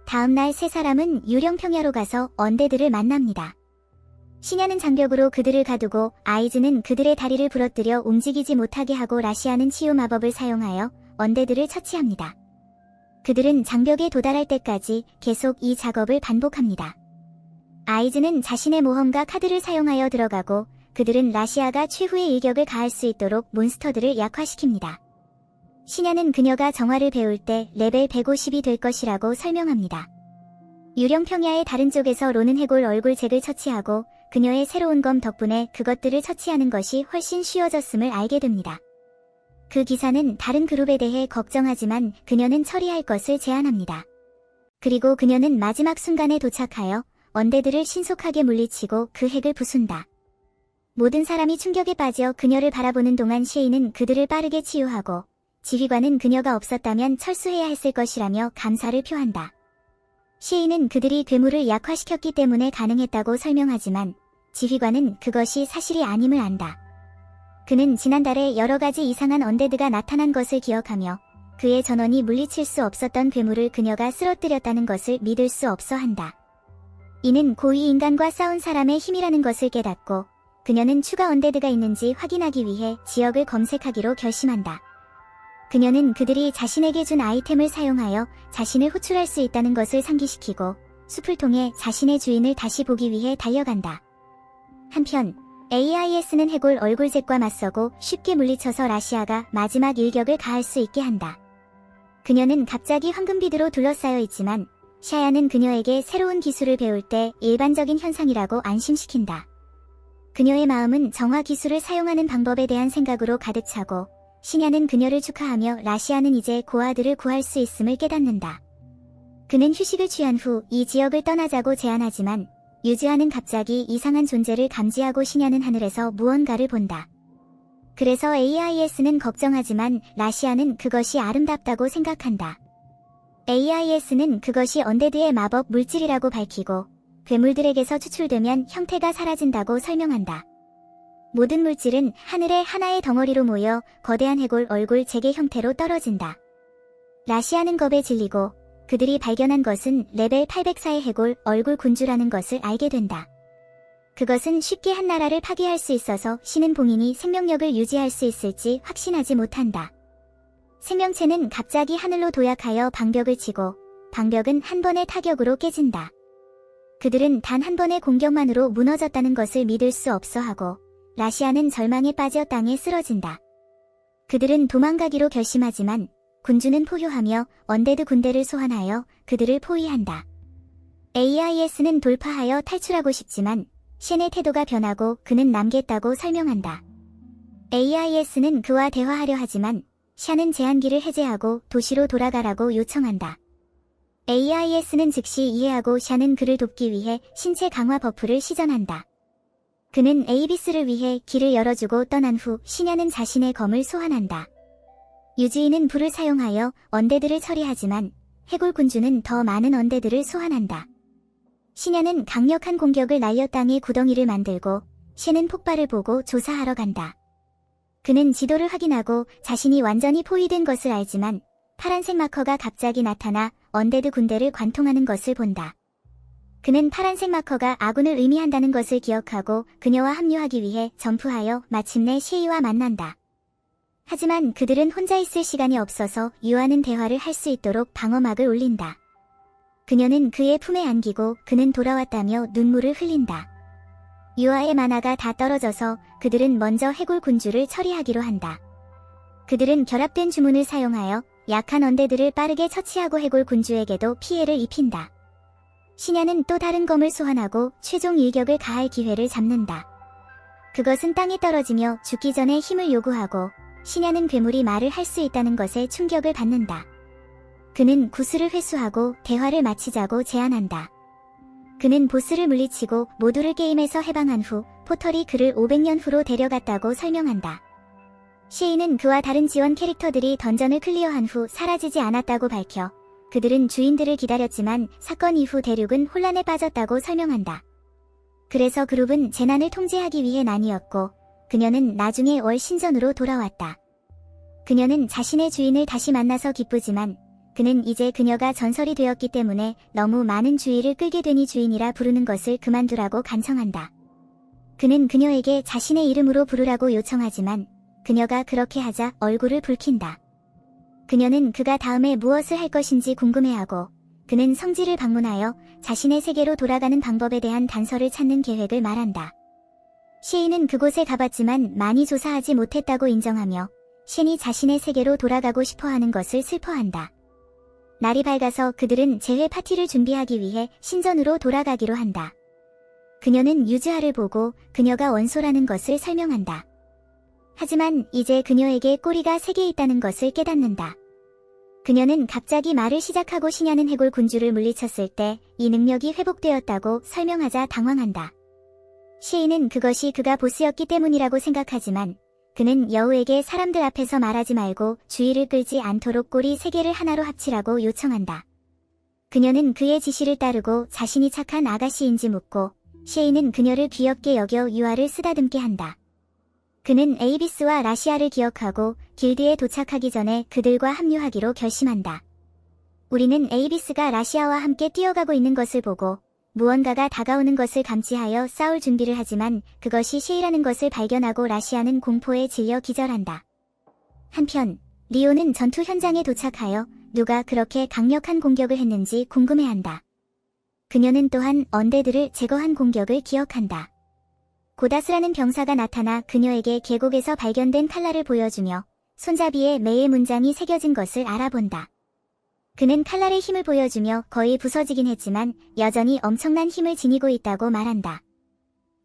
다음날 세 사람은 유령평야로 가서 언데드를 만납니다. 시냐는 장벽으로 그들을 가두고 아이즈는 그들의 다리를 부러뜨려 움직이지 못하게 하고 라시아는 치유 마법을 사용하여 언데드를 처치합니다. 그들은 장벽에 도달할 때까지 계속 이 작업을 반복합니다. 아이즈는 자신의 모험가 카드를 사용하여 들어가고 그들은 라시아가 최후의 일격을 가할 수 있도록 몬스터들을 약화시킵니다. 시냐는 그녀가 정화를 배울 때 레벨 150이 될 것이라고 설명합니다. 유령평야의 다른 쪽에서 로는 해골 얼굴잭을 처치하고 그녀의 새로운 검 덕분에 그것들을 처치하는 것이 훨씬 쉬워졌음을 알게 됩니다. 그 기사는 다른 그룹에 대해 걱정하지만 그녀는 처리할 것을 제안합니다. 그리고 그녀는 마지막 순간에 도착하여 언데드를 신속하게 물리치고 그 핵을 부순다. 모든 사람이 충격에 빠져 그녀를 바라보는 동안 셰이는 그들을 빠르게 치유하고 지휘관은 그녀가 없었다면 철수해야 했을 것이라며 감사를 표한다. 셰이는 그들이 괴물을 약화시켰기 때문에 가능했다고 설명하지만 지휘관은 그것이 사실이 아님을 안다. 그는 지난달에 여러 가지 이상한 언데드가 나타난 것을 기억하며 그의 전원이 물리칠 수 없었던 괴물을 그녀가 쓰러뜨렸다는 것을 믿을 수 없어 한다. 이는 고위 인간과 싸운 사람의 힘이라는 것을 깨닫고 그녀는 추가 언데드가 있는지 확인하기 위해 지역을 검색하기로 결심한다. 그녀는 그들이 자신에게 준 아이템을 사용하여 자신을 호출할 수 있다는 것을 상기시키고 숲을 통해 자신의 주인을 다시 보기 위해 달려간다. 한편 AIS는 해골 얼굴잭과 맞서고 쉽게 물리쳐서 라시아가 마지막 일격을 가할 수 있게 한다. 그녀는 갑자기 황금비드로 둘러싸여 있지만 샤야는 그녀에게 새로운 기술을 배울 때 일반적인 현상이라고 안심시킨다. 그녀의 마음은 정화 기술을 사용하는 방법에 대한 생각으로 가득 차고 시냐는 그녀를 축하하며 라시아는 이제 고아들을 구할 수 있음을 깨닫는다. 그는 휴식을 취한 후 이 지역을 떠나자고 제안하지만 유즈아는 갑자기 이상한 존재를 감지하고 시냐는 하늘에서 무언가를 본다. 그래서 AIS는 걱정하지만 라시아는 그것이 아름답다고 생각한다. AIS는 그것이 언데드의 마법 물질이라고 밝히고 괴물들에게서 추출되면 형태가 사라진다고 설명한다. 모든 물질은 하늘의 하나의 덩어리로 모여 거대한 해골 얼굴 잭의 형태로 떨어진다. 라시아는 겁에 질리고 그들이 발견한 것은 레벨 804의 해골 얼굴 군주라는 것을 알게 된다. 그것은 쉽게 한 나라를 파괴할 수 있어서 신은 봉인이 생명력을 유지할 수 있을지 확신하지 못한다. 생명체는 갑자기 하늘로 도약하여 방벽을 치고 방벽은 한 번의 타격으로 깨진다. 그들은 단 한 번의 공격만으로 무너졌다는 것을 믿을 수 없어 하고 라시아는 절망에 빠져 땅에 쓰러진다. 그들은 도망가기로 결심하지만 군주는 포효하며 언데드 군대를 소환하여 그들을 포위한다. AIS는 돌파하여 탈출하고 싶지만 쉔의 태도가 변하고 그는 남겠다고 설명한다. AIS는 그와 대화하려 하지만 샤는 제한기를 해제하고 도시로 돌아가라고 요청한다. AIS는 즉시 이해하고 샤는 그를 돕기 위해 신체 강화 버프를 시전한다. 그는 에이비스를 위해 길을 열어주고 떠난 후 시냐는 자신의 검을 소환한다. 유지인은 불을 사용하여 언데드를 처리하지만 해골 군주는 더 많은 언데드를 소환한다. 시냐는 강력한 공격을 날려 땅에 구덩이를 만들고 셰는 폭발을 보고 조사하러 간다. 그는 지도를 확인하고 자신이 완전히 포위된 것을 알지만 파란색 마커가 갑자기 나타나 언데드 군대를 관통하는 것을 본다. 그는 파란색 마커가 아군을 의미한다는 것을 기억하고 그녀와 합류하기 위해 점프하여 마침내 셰이와 만난다. 하지만 그들은 혼자 있을 시간이 없어서 유아는 대화를 할 수 있도록 방어막을 올린다. 그녀는 그의 품에 안기고 그는 돌아왔다며 눈물을 흘린다. 유아의 만화가 다 떨어져서 그들은 먼저 해골 군주를 처리하기로 한다. 그들은 결합된 주문을 사용하여 약한 언데드를 빠르게 처치하고 해골 군주에게도 피해를 입힌다. 시냐는 또 다른 검을 소환하고 최종 일격을 가할 기회를 잡는다. 그것은 땅에 떨어지며 죽기 전에 힘을 요구하고 시냐는 괴물이 말을 할 수 있다는 것에 충격을 받는다. 그는 구슬을 회수하고 대화를 마치자고 제안한다. 그는 보스를 물리치고 모두를 게임에서 해방한 후 포털이 그를 500년 후로 데려갔다고 설명한다. 셰이는 그와 다른 지원 캐릭터들이 던전을 클리어한 후 사라지지 않았다고 밝혀 그들은 주인들을 기다렸지만 사건 이후 대륙은 혼란에 빠졌다고 설명한다. 그래서 그룹은 재난을 통제하기 위해 나뉘었고 그녀는 나중에 월 신전으로 돌아왔다. 그녀는 자신의 주인을 다시 만나서 기쁘지만 그는 이제 그녀가 전설이 되었기 때문에 너무 많은 주의를 끌게 되니 주인이라 부르는 것을 그만두라고 간청한다. 그는 그녀에게 자신의 이름으로 부르라고 요청하지만 그녀가 그렇게 하자 얼굴을 붉힌다. 그녀는 그가 다음에 무엇을 할 것인지 궁금해하고 그는 성지를 방문하여 자신의 세계로 돌아가는 방법에 대한 단서를 찾는 계획을 말한다. 시인은 그곳에 가봤지만 많이 조사하지 못했다고 인정하며 쉔이 자신의 세계로 돌아가고 싶어하는 것을 슬퍼한다. 날이 밝아서 그들은 재회 파티를 준비하기 위해 신전으로 돌아가기로 한다. 그녀는 유즈하를 보고 그녀가 원소라는 것을 설명한다. 하지만 이제 그녀에게 꼬리가 3개 있다는 것을 깨닫는다. 그녀는 갑자기 말을 시작하고 시냐는 해골 군주를 물리쳤을 때 이 능력이 회복되었다고 설명하자 당황한다. 시인은 그것이 그가 보스였기 때문이라고 생각하지만 그는 여우에게 사람들 앞에서 말하지 말고 주의를 끌지 않도록 꼬리 3개를 하나로 합치라고 요청한다. 그녀는 그의 지시를 따르고 자신이 착한 아가씨인지 묻고 시인은 그녀를 귀엽게 여겨 유화를 쓰다듬게 한다. 그는 에이비스와 라시아를 기억하고 길드에 도착하기 전에 그들과 합류하기로 결심한다. 우리는 에이비스가 라시아와 함께 뛰어가고 있는 것을 보고 무언가가 다가오는 것을 감지하여 싸울 준비를 하지만 그것이 시이라는 것을 발견하고 라시아는 공포에 질려 기절한다. 한편 리오는 전투 현장에 도착하여 누가 그렇게 강력한 공격을 했는지 궁금해한다. 그녀는 또한 언데드를 제거한 공격을 기억한다. 고다스라는 병사가 나타나 그녀에게 계곡에서 발견된 칼날을 보여주며 손잡이에 매의 문장이 새겨진 것을 알아본다. 그는 칼날의 힘을 보여주며 거의 부서지긴 했지만 여전히 엄청난 힘을 지니고 있다고 말한다.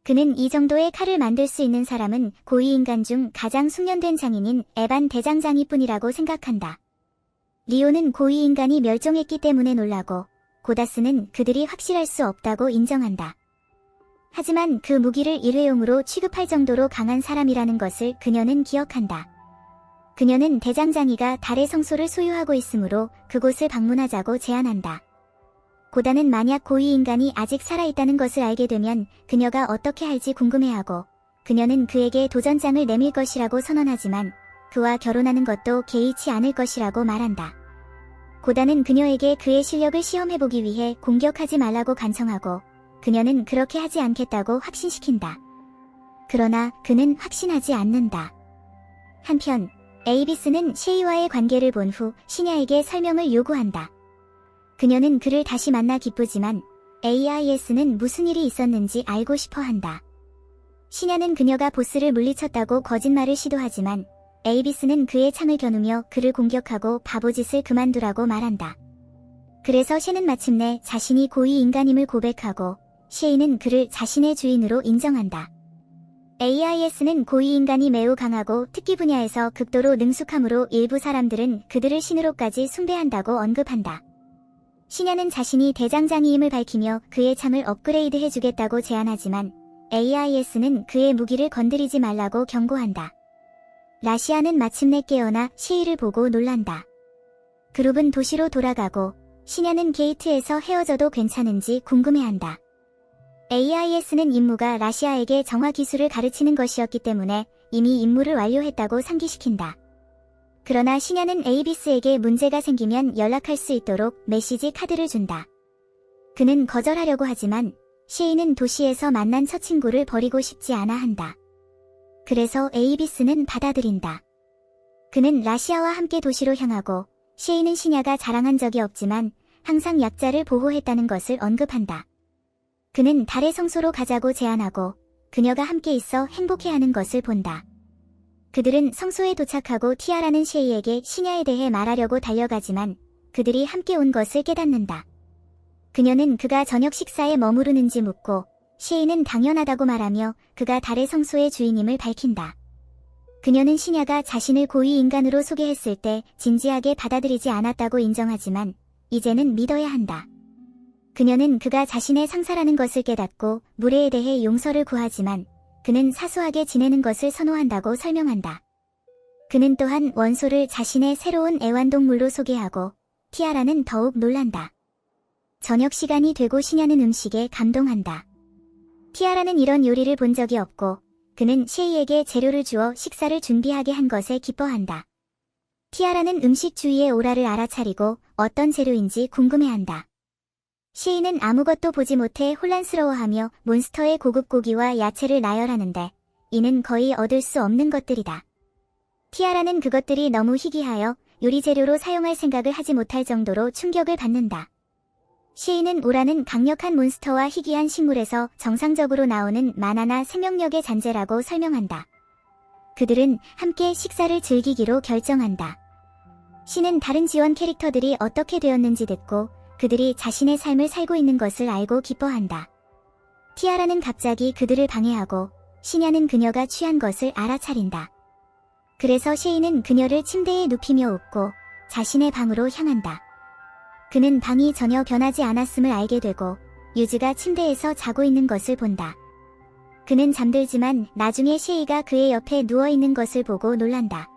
그는 이 정도의 칼을 만들 수 있는 사람은 고위인간 중 가장 숙련된 장인인 에반 대장장이뿐이라고 생각한다. 리오는 고위인간이 멸종했기 때문에 놀라고 고다스는 그들이 확실할 수 없다고 인정한다. 하지만 그 무기를 일회용으로 취급할 정도로 강한 사람이라는 것을 그녀는 기억한다. 그녀는 대장장이가 달의 성소를 소유하고 있으므로 그곳을 방문하자고 제안한다. 고다는 만약 고위인간이 아직 살아있다는 것을 알게 되면 그녀가 어떻게 할지 궁금해하고 그녀는 그에게 도전장을 내밀 것이라고 선언하지만 그와 결혼하는 것도 개의치 않을 것이라고 말한다. 고다는 그녀에게 그의 실력을 시험해보기 위해 공격하지 말라고 간청하고 그녀는 그렇게 하지 않겠다고 확신시킨다. 그러나 그는 확신하지 않는다. 한편 에이비스는 셰이와의 관계를 본 후 시냐에게 설명을 요구한다. 그녀는 그를 다시 만나 기쁘지만 AIS는 무슨 일이 있었는지 알고 싶어한다. 시냐는 그녀가 보스를 물리쳤다고 거짓말을 시도하지만 에이비스는 그의 창을 겨누며 그를 공격하고 바보짓을 그만두라고 말한다. 그래서 셰는 마침내 자신이 고위 인간임을 고백하고 셰이는 그를 자신의 주인으로 인정한다. AIS는 고위인간이 매우 강하고 특기 분야에서 극도로 능숙하므로 일부 사람들은 그들을 신으로까지 숭배한다고 언급한다. 시냐는 자신이 대장장이임을 밝히며 그의 창을 업그레이드 해주겠다고 제안하지만 AIS는 그의 무기를 건드리지 말라고 경고한다. 라시아는 마침내 깨어나 셰이를 보고 놀란다. 그룹은 도시로 돌아가고 시냐는 게이트에서 헤어져도 괜찮은지 궁금해한다. AIS는 임무가 라시아에게 정화 기술을 가르치는 것이었기 때문에 이미 임무를 완료했다고 상기시킨다. 그러나 시냐는 에이비스에게 문제가 생기면 연락할 수 있도록 메시지 카드를 준다. 그는 거절하려고 하지만 셰이는 도시에서 만난 첫 친구를 버리고 싶지 않아 한다. 그래서 에이비스는 받아들인다. 그는 라시아와 함께 도시로 향하고 셰이는 시냐가 자랑한 적이 없지만 항상 약자를 보호했다는 것을 언급한다. 그는 달의 성소로 가자고 제안하고 그녀가 함께 있어 행복해하는 것을 본다. 그들은 성소에 도착하고 티아라는 셰이에게 시냐에 대해 말하려고 달려가지만 그들이 함께 온 것을 깨닫는다. 그녀는 그가 저녁 식사에 머무르는지 묻고 셰이는 당연하다고 말하며 그가 달의 성소의 주인임을 밝힌다. 그녀는 시냐가 자신을 고위 인간으로 소개했을 때 진지하게 받아들이지 않았다고 인정하지만 이제는 믿어야 한다. 그녀는 그가 자신의 상사라는 것을 깨닫고 무례에 대해 용서를 구하지만 그는 사소하게 지내는 것을 선호한다고 설명한다. 그는 또한 원소를 자신의 새로운 애완동물로 소개하고 티아라는 더욱 놀란다. 저녁 시간이 되고 시냐는 음식에 감동한다. 티아라는 이런 요리를 본 적이 없고 그는 셰이에게 재료를 주어 식사를 준비하게 한 것에 기뻐한다. 티아라는 음식 주위의 오라를 알아차리고 어떤 재료인지 궁금해한다. 시인은 아무것도 보지 못해 혼란스러워하며 몬스터의 고급 고기와 야채를 나열하는데 이는 거의 얻을 수 없는 것들이다. 티아라는 그것들이 너무 희귀하여 요리 재료로 사용할 생각을 하지 못할 정도로 충격을 받는다. 시인은 오라는 강력한 몬스터와 희귀한 식물에서 정상적으로 나오는 만화나 생명력의 잔재라고 설명한다. 그들은 함께 식사를 즐기기로 결정한다. 시는 다른 지원 캐릭터들이 어떻게 되었는지 듣고 그들이 자신의 삶을 살고 있는 것을 알고 기뻐한다. 티아라는 갑자기 그들을 방해하고 시냐는 그녀가 취한 것을 알아차린다. 그래서 셰이는 그녀를 침대에 눕히며 웃고 자신의 방으로 향한다. 그는 방이 전혀 변하지 않았음을 알게 되고 유즈가 침대에서 자고 있는 것을 본다. 그는 잠들지만 나중에 셰이가 그의 옆에 누워있는 것을 보고 놀란다.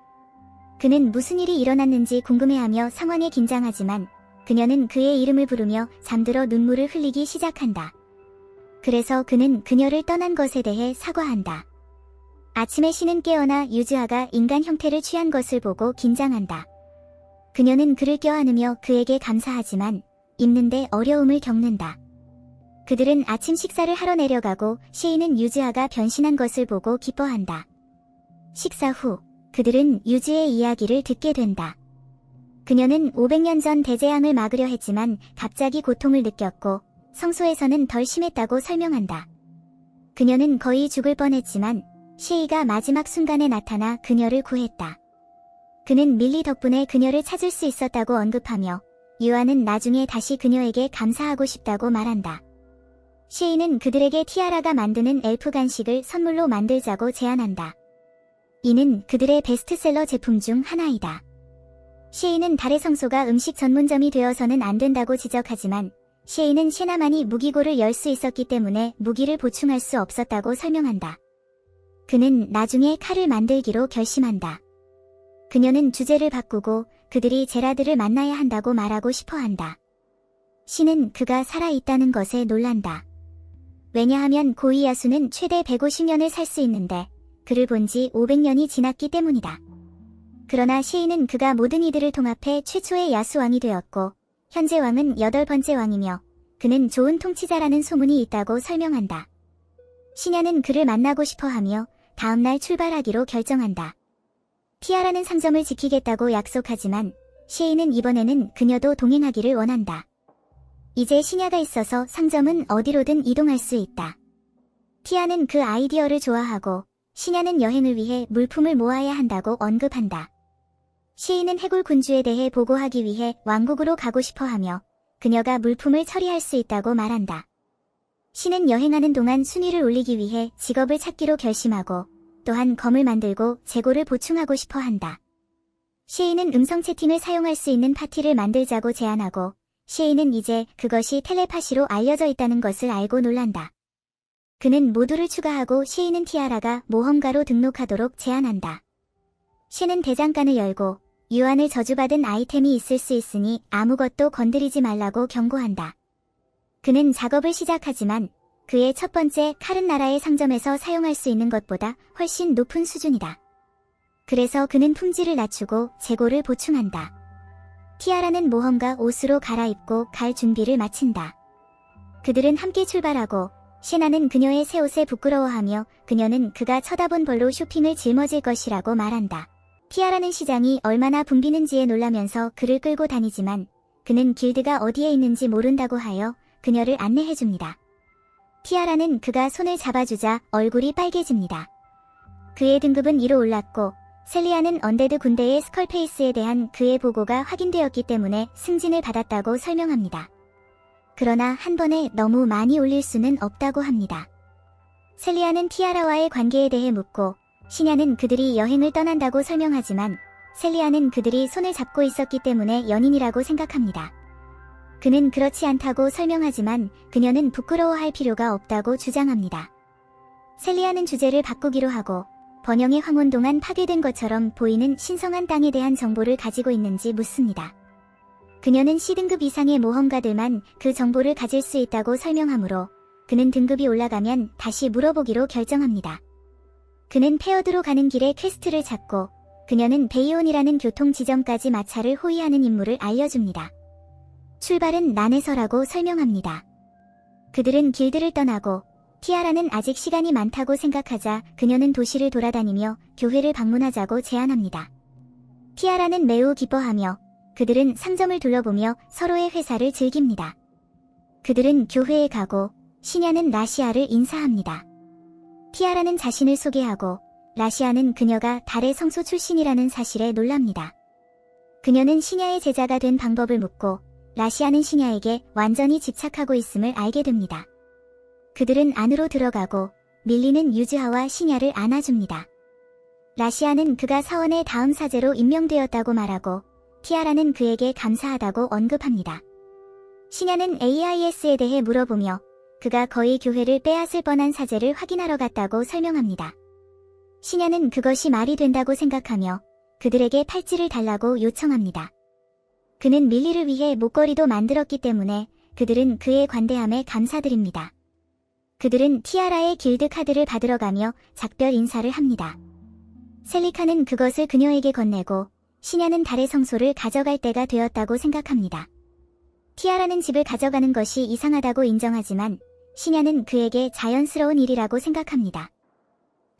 그는 무슨 일이 일어났는지 궁금해하며 상황에 긴장하지만 그녀는 그의 이름을 부르며 잠들어 눈물을 흘리기 시작한다. 그래서 그는 그녀를 떠난 것에 대해 사과한다. 아침에 시는 깨어나 유즈아가 인간 형태를 취한 것을 보고 긴장한다. 그녀는 그를 껴안으며 그에게 감사하지만 입는데 어려움을 겪는다. 그들은 아침 식사를 하러 내려가고 시인은 유즈아가 변신한 것을 보고 기뻐한다. 식사 후 그들은 유즈의 이야기를 듣게 된다. 그녀는 500년 전 대재앙을 막으려 했지만 갑자기 고통을 느꼈고 성소에서는 덜 심했다고 설명한다. 그녀는 거의 죽을 뻔했지만 셰이가 마지막 순간에 나타나 그녀를 구했다. 그는 밀리 덕분에 그녀를 찾을 수 있었다고 언급하며 유아는 나중에 다시 그녀에게 감사하고 싶다고 말한다. 셰이는 그들에게 티아라가 만드는 엘프 간식을 선물로 만들자고 제안한다. 이는 그들의 베스트셀러 제품 중 하나이다. 셰이는 달의 성소가 음식 전문점이 되어서는 안 된다고 지적하지만 셰이는 셰나만이 무기고를 열 수 있었기 때문에 무기를 보충할 수 없었다고 설명한다. 그는 나중에 칼을 만들기로 결심한다. 그녀는 주제를 바꾸고 그들이 제라드를 만나야 한다고 말하고 싶어한다. 시는 그가 살아있다는 것에 놀란다. 왜냐하면 고이야수는 최대 150년을 살 수 있는데 그를 본 지 500년이 지났기 때문이다. 그러나 시인은 그가 모든 이들을 통합해 최초의 야수왕이 되었고 현재 왕은 8번째 왕이며 그는 좋은 통치자라는 소문이 있다고 설명한다. 시냐는 그를 만나고 싶어하며 다음날 출발하기로 결정한다. 티아라는 상점을 지키겠다고 약속하지만 셰이는 이번에는 그녀도 동행하기를 원한다. 이제 시냐가 있어서 상점은 어디로든 이동할 수 있다. 티아는 그 아이디어를 좋아하고 시냐는 여행을 위해 물품을 모아야 한다고 언급한다. 셰이는 해골 군주에 대해 보고하기 위해 왕국으로 가고 싶어하며 그녀가 물품을 처리할 수 있다고 말한다. 시는 여행하는 동안 순위를 올리기 위해 직업을 찾기로 결심하고 또한 검을 만들고 재고를 보충하고 싶어 한다. 셰이는 음성 채팅을 사용할 수 있는 파티를 만들자고 제안하고 셰이는 이제 그것이 텔레파시로 알려져 있다는 것을 알고 놀란다. 그는 모두를 추가하고 셰이는 티아라가 모험가로 등록하도록 제안한다. 셰는 대장간을 열고 유안을 저주받은 아이템이 있을 수 있으니 아무것도 건드리지 말라고 경고한다. 그는 작업을 시작하지만 그의 첫 번째 칼은 나라의 상점에서 사용할 수 있는 것보다 훨씬 높은 수준이다. 그래서 그는 품질을 낮추고 재고를 보충한다. 티아라는 모험가 옷으로 갈아입고 갈 준비를 마친다. 그들은 함께 출발하고 시나는 그녀의 새 옷에 부끄러워하며 그녀는 그가 쳐다본 벌로 쇼핑을 짊어질 것이라고 말한다. 티아라는 시장이 얼마나 붐비는지에 놀라면서 그를 끌고 다니지만 그는 길드가 어디에 있는지 모른다고 하여 그녀를 안내해줍니다. 티아라는 그가 손을 잡아주자 얼굴이 빨개집니다. 그의 등급은 2로 올랐고 셀리아는 언데드 군대의 스컬페이스에 대한 그의 보고가 확인되었기 때문에 승진을 받았다고 설명합니다. 그러나 한 번에 너무 많이 올릴 수는 없다고 합니다. 셀리아는 티아라와의 관계에 대해 묻고 시냐는 그들이 여행을 떠난다고 설명하지만 셀리아는 그들이 손을 잡고 있었기 때문에 연인이라고 생각합니다. 그는 그렇지 않다고 설명하지만 그녀는 부끄러워할 필요가 없다고 주장합니다. 셀리아는 주제를 바꾸기로 하고 번영의 황혼 동안 파괴된 것처럼 보이는 신성한 땅에 대한 정보를 가지고 있는지 묻습니다. 그녀는 C등급 이상의 모험가들만 그 정보를 가질 수 있다고 설명하므로 그는 등급이 올라가면 다시 물어보기로 결정합니다. 그는 페어드로 가는 길에 퀘스트를 찾고 그녀는 베이온이라는 교통 지점까지 마차를 호위하는 임무를 알려줍니다. 출발은 난에서라고 설명합니다. 그들은 길드를 떠나고 티아라는 아직 시간이 많다고 생각하자 그녀는 도시를 돌아다니며 교회를 방문하자고 제안합니다. 티아라는 매우 기뻐하며 그들은 상점을 둘러보며 서로의 회사를 즐깁니다. 그들은 교회에 가고 시냐는 라시아를 인사합니다. 티아라는 자신을 소개하고 라시아는 그녀가 달의 성소 출신이라는 사실에 놀랍니다. 그녀는 시냐의 제자가 된 방법을 묻고 라시아는 시냐에게 완전히 집착하고 있음을 알게 됩니다. 그들은 안으로 들어가고 밀리는 유즈하와 시냐를 안아줍니다. 라시아는 그가 사원의 다음 사제로 임명되었다고 말하고 티아라는 그에게 감사하다고 언급합니다. 시냐는 AIS에 대해 물어보며 그가 거의 교회를 빼앗을 뻔한 사제를 확인하러 갔다고 설명합니다. 시냐는 그것이 말이 된다고 생각하며 그들에게 팔찌를 달라고 요청합니다. 그는 밀리를 위해 목걸이도 만들었기 때문에 그들은 그의 관대함에 감사드립니다. 그들은 티아라의 길드 카드를 받으러 가며 작별 인사를 합니다. 셀리카는 그것을 그녀에게 건네고 시냐는 달의 성소를 가져갈 때가 되었다고 생각합니다. 티아라는 집을 가져가는 것이 이상하다고 인정하지만 시냐는 그에게 자연스러운 일이라고 생각합니다.